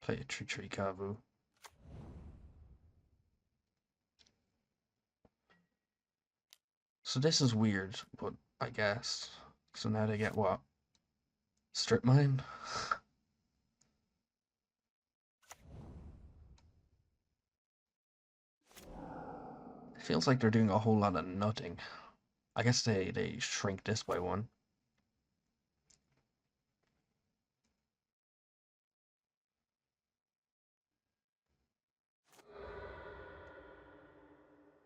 Play a Tree Kavu. So this is weird, but I guess. So now they get what? Strip Mine? It feels like they're doing a whole lot of nothing. I guess they shrink this by 1.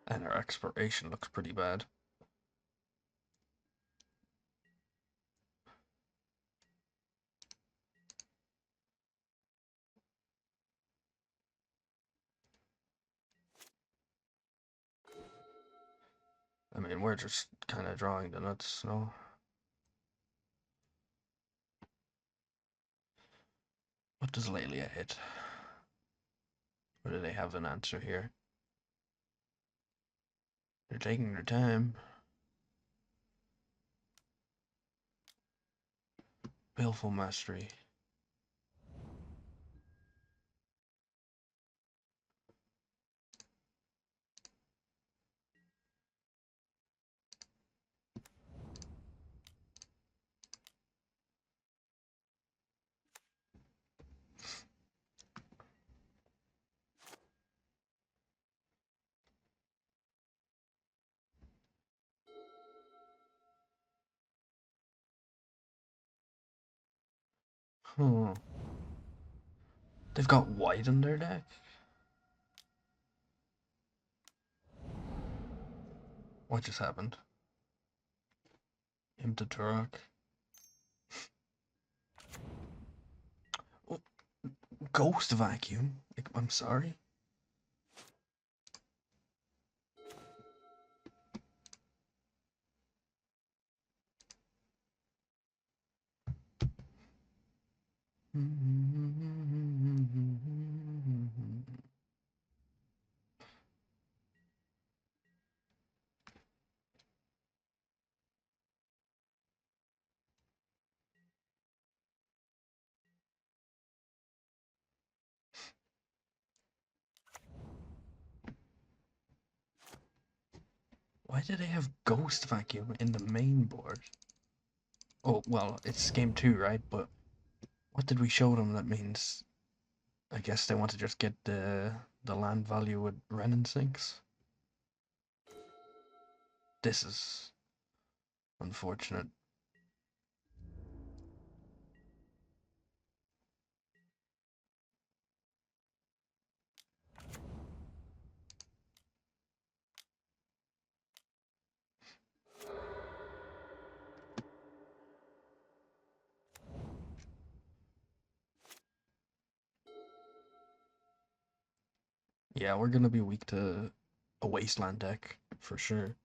And our expiration looks pretty bad. I mean, we're just kind of drawing the nuts, no? What does Lelia hit? Or do they have an answer here? They're taking their time. Baleful Mastery. Hmm. They've got white in their deck? What just happened? Imta Turok. Oh, Ghost Vacuum? I'm sorry? Why did they have Ghost Vacuum in the main board? Oh, well, it's game 2, right? But what did we show them that means? I guess they want to just get the land value with Ren and Sinks. This is unfortunate. Yeah, we're gonna be weak to a wasteland deck for sure.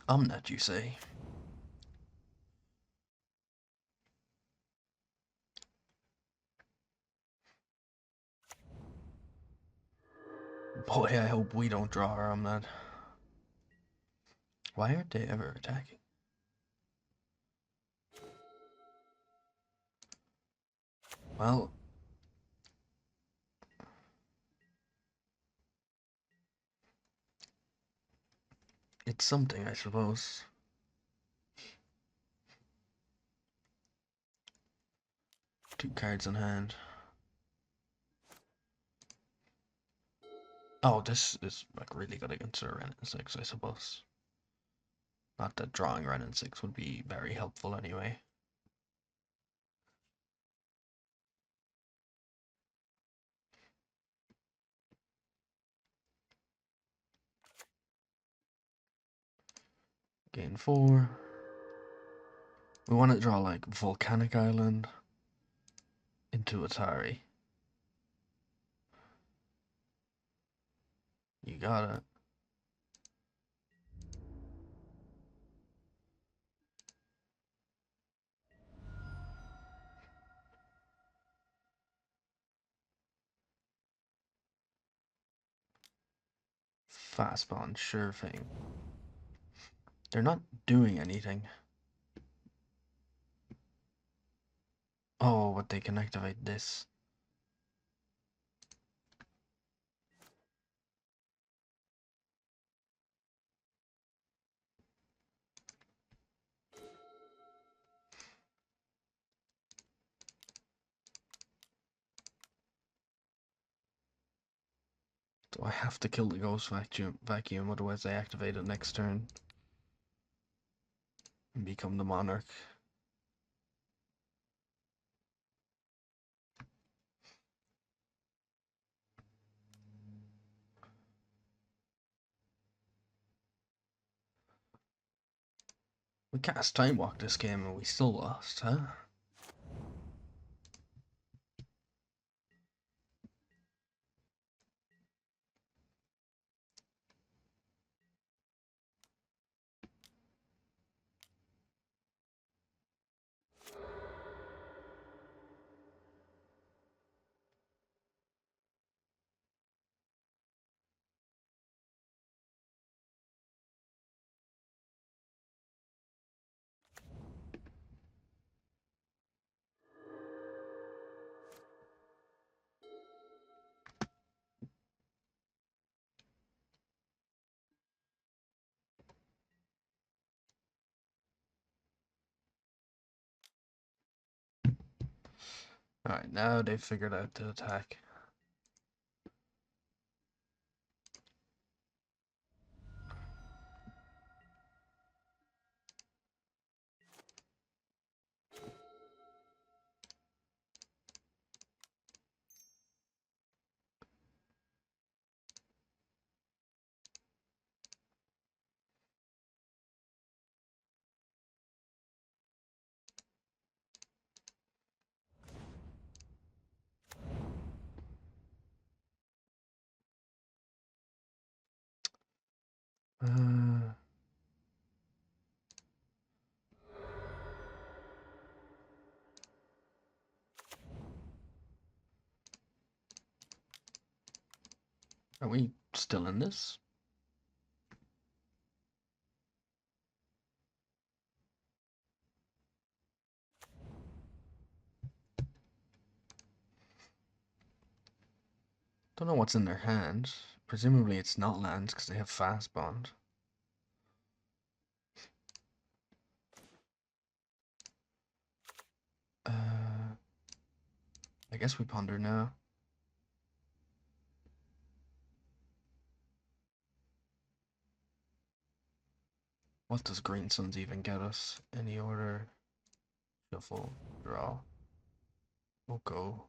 Omnet, you say? Boy, I hope we don't draw our Omnet. Why aren't they ever attacking? Well, it's something, I suppose. Two cards in hand. Oh, this is like really good against a Ren and 6, I suppose. Not that drawing Ren and 6 would be very helpful anyway. Gain 4. We want to draw like Volcanic Island into Atari. You got it. Fastball, sure thing. They're not doing anything. Oh, but they can activate this. So I have to kill the Ghost Vacuum, otherwise they activate it next turn and become the Monarch. We cast Time Walk this game and we still lost, huh? Alright, now they figured out the attack. Uh, are we still in this? Don't know what's in their hands. Presumably it's not lands because they have fast bond. I guess we ponder now. What does Green Suns even get us? Any order? Shuffle, draw. We'll go.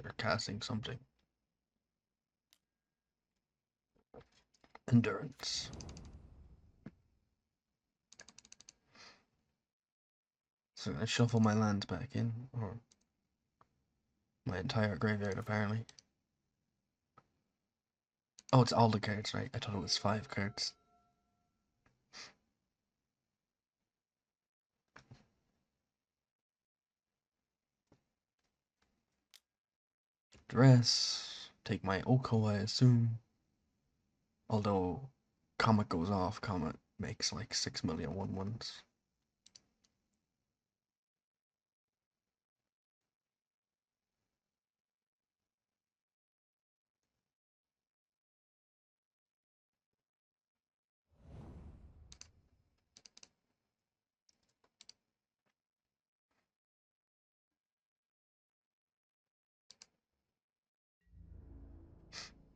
They're casting something. Endurance. So I shuffle my lands back in, or my entire graveyard apparently. Oh, it's all the cards, right? I thought it was 5 cards. Dress. Take my Oko, I assume. Although Comet goes off, Comet makes like 6 million 1/1s.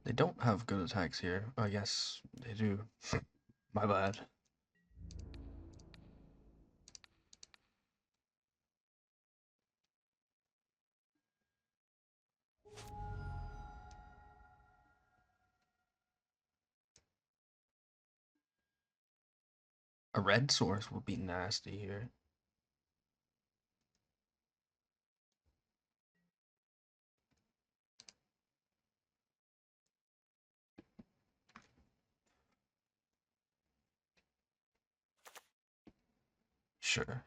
They don't have good attacks here. I guess they do. My bad. A red source would be nasty here. Sure.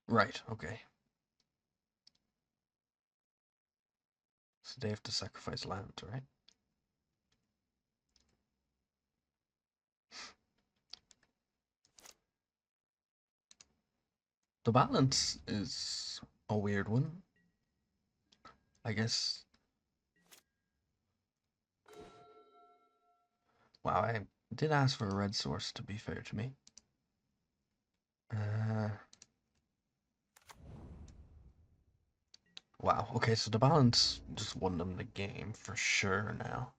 Right, okay. So they have to sacrifice land, right? The balance is a weird one. I guess. Wow, I did ask for a red source, to be fair to me. Uh, wow, okay, so the balance just won them the game for sure now.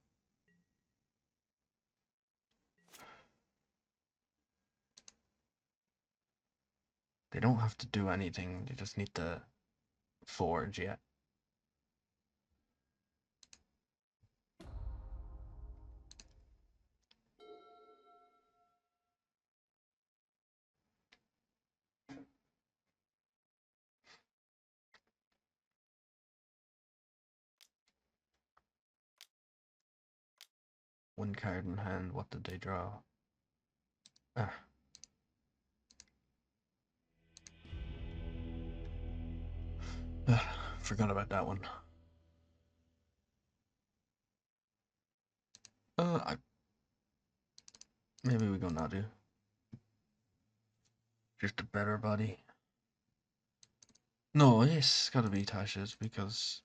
They don't have to do anything, they just need to forge yet. One card in hand. What did they draw? Ah. Forgot about that one. Maybe we go Nadu. Just a better body. No, it's gotta be Tasha's because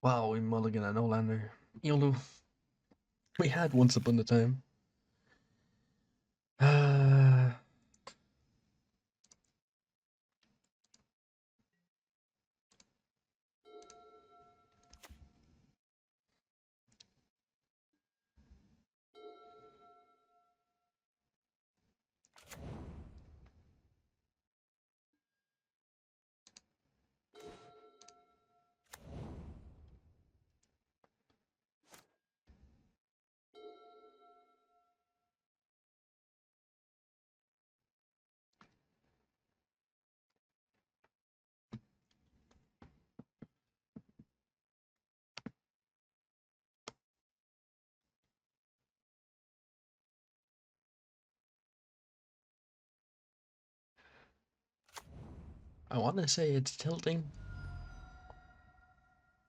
wow, we mulligan an Olander. YOLO. We had once upon a time. I want to say it's tilting,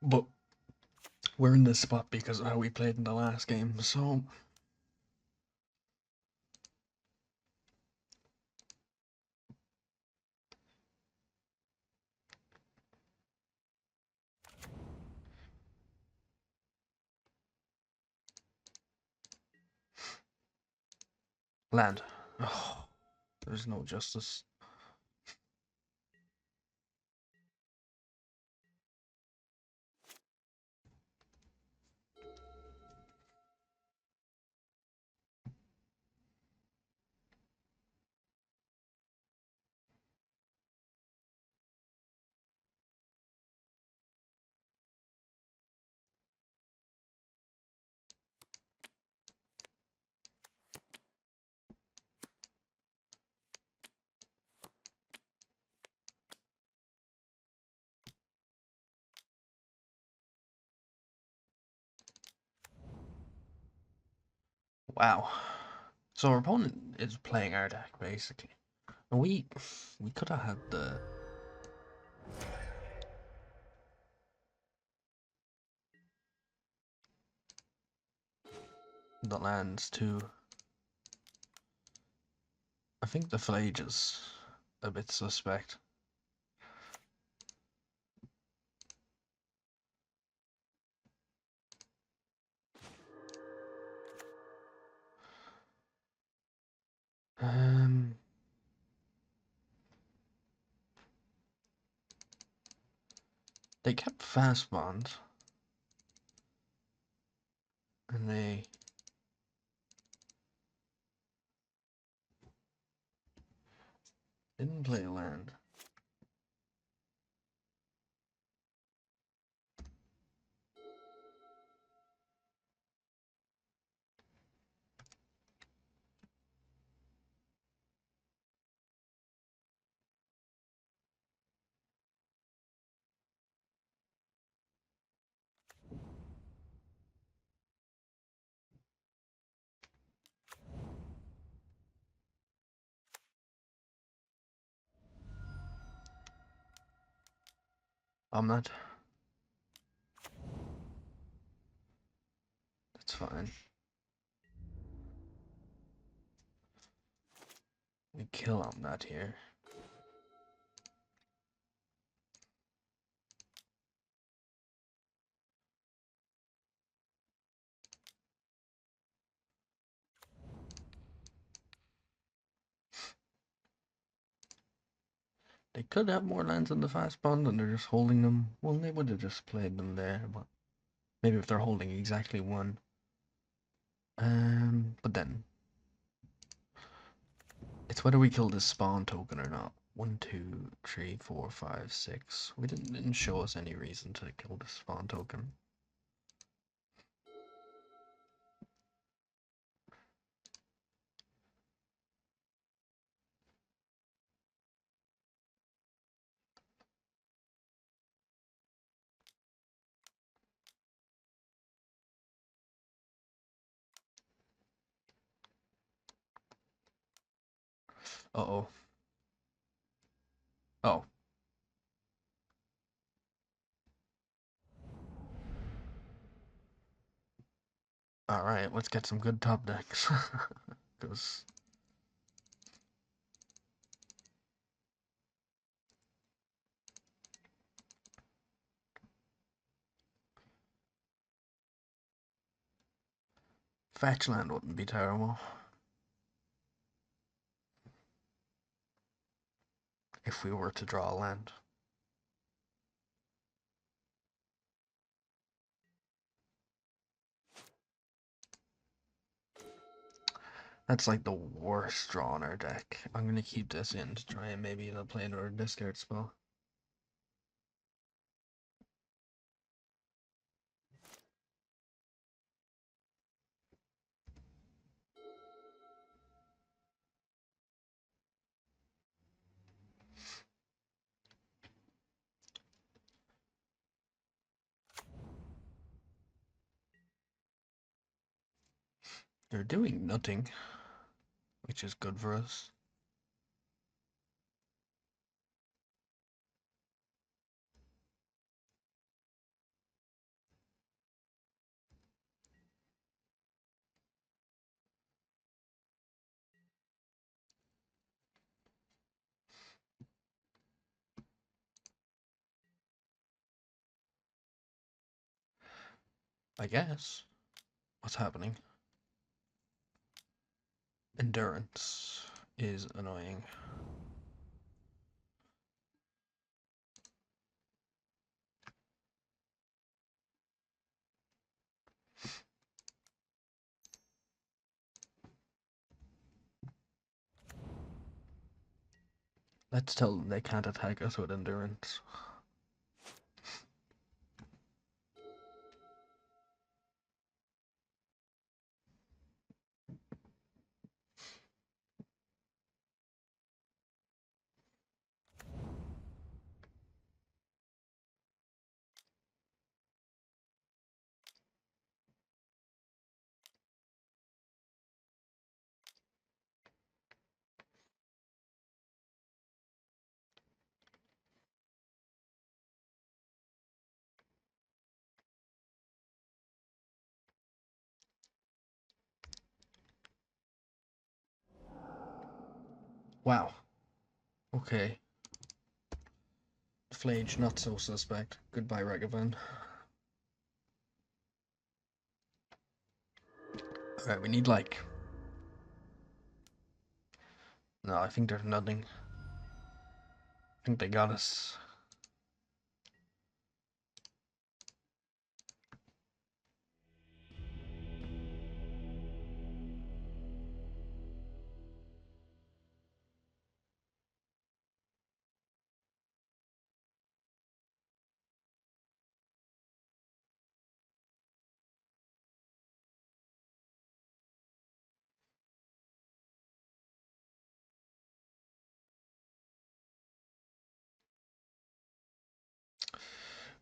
but we're in this spot because of how we played in the last game, so land. Oh, there's no justice. Wow. So our opponent is playing our deck basically, and we could have had the lands too. I think the Flage is a bit suspect. They kept fast bond, and they didn't play a land. I'm not. That's fine. We kill on that here. They could have more lands in the fast bond and they're just holding them. Well, they would have just played them there, but maybe if they're holding exactly one. But then it's whether we kill this spawn token or not. 1, 2, 3, 4, 5, 6. We didn't show us any reason to kill the spawn token. Uh-oh. Oh. Alright, let's get some good top decks. Because fetch land wouldn't be terrible. If we were to draw a land. That's like the worst draw in our deck. I'm gonna keep this in to try and maybe it'll play another discard spell. They're doing nothing, which is good for us. I guess. What's happening? Endurance is annoying. Let's tell them they can't attack us with endurance. Wow. Okay. Flage, not so suspect. Goodbye, Ragavan. Alright, we need like... No, I think there's nothing. I think they got us.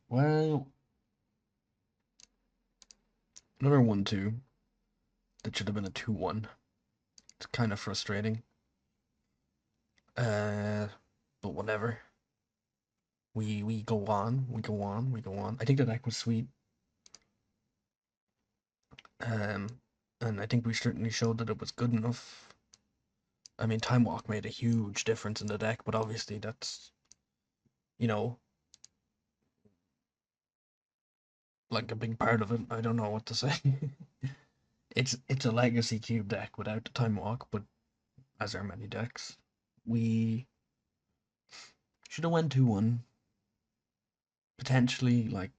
Well... Another 1-2. That should have been a 2-1. It's kind of frustrating. But whatever. We go on, we go on, we go on. I think the deck was sweet. Um, and I think we certainly showed that it was good enough. I mean, Time Walk made a huge difference in the deck, but obviously that's, you know, like a big part of it. I don't know what to say. It's a legacy cube deck without the Time Walk, but as are many decks. We should have went 2-1. Potentially, like,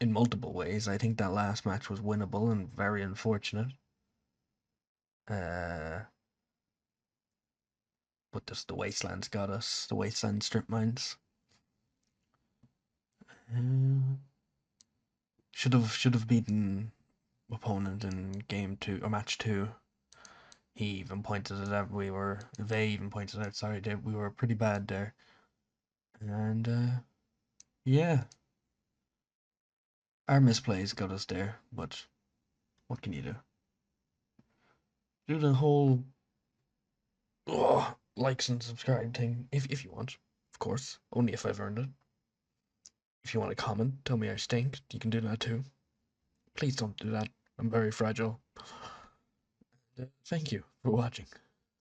in multiple ways. I think that last match was winnable and very unfortunate. Uh, but just the Wastelands got us, the Wasteland strip mines. Should have beaten opponent in game 2 or match 2. He even pointed it out. They even pointed out. Sorry, we were pretty bad there. And yeah, our misplays got us there. But what can you do? Do the whole likes and subscribe thing if you want, of course. Only if I've earned it. If you want to comment, tell me I stink. You can do that too. Please don't do that. I'm very fragile. Thank you for watching.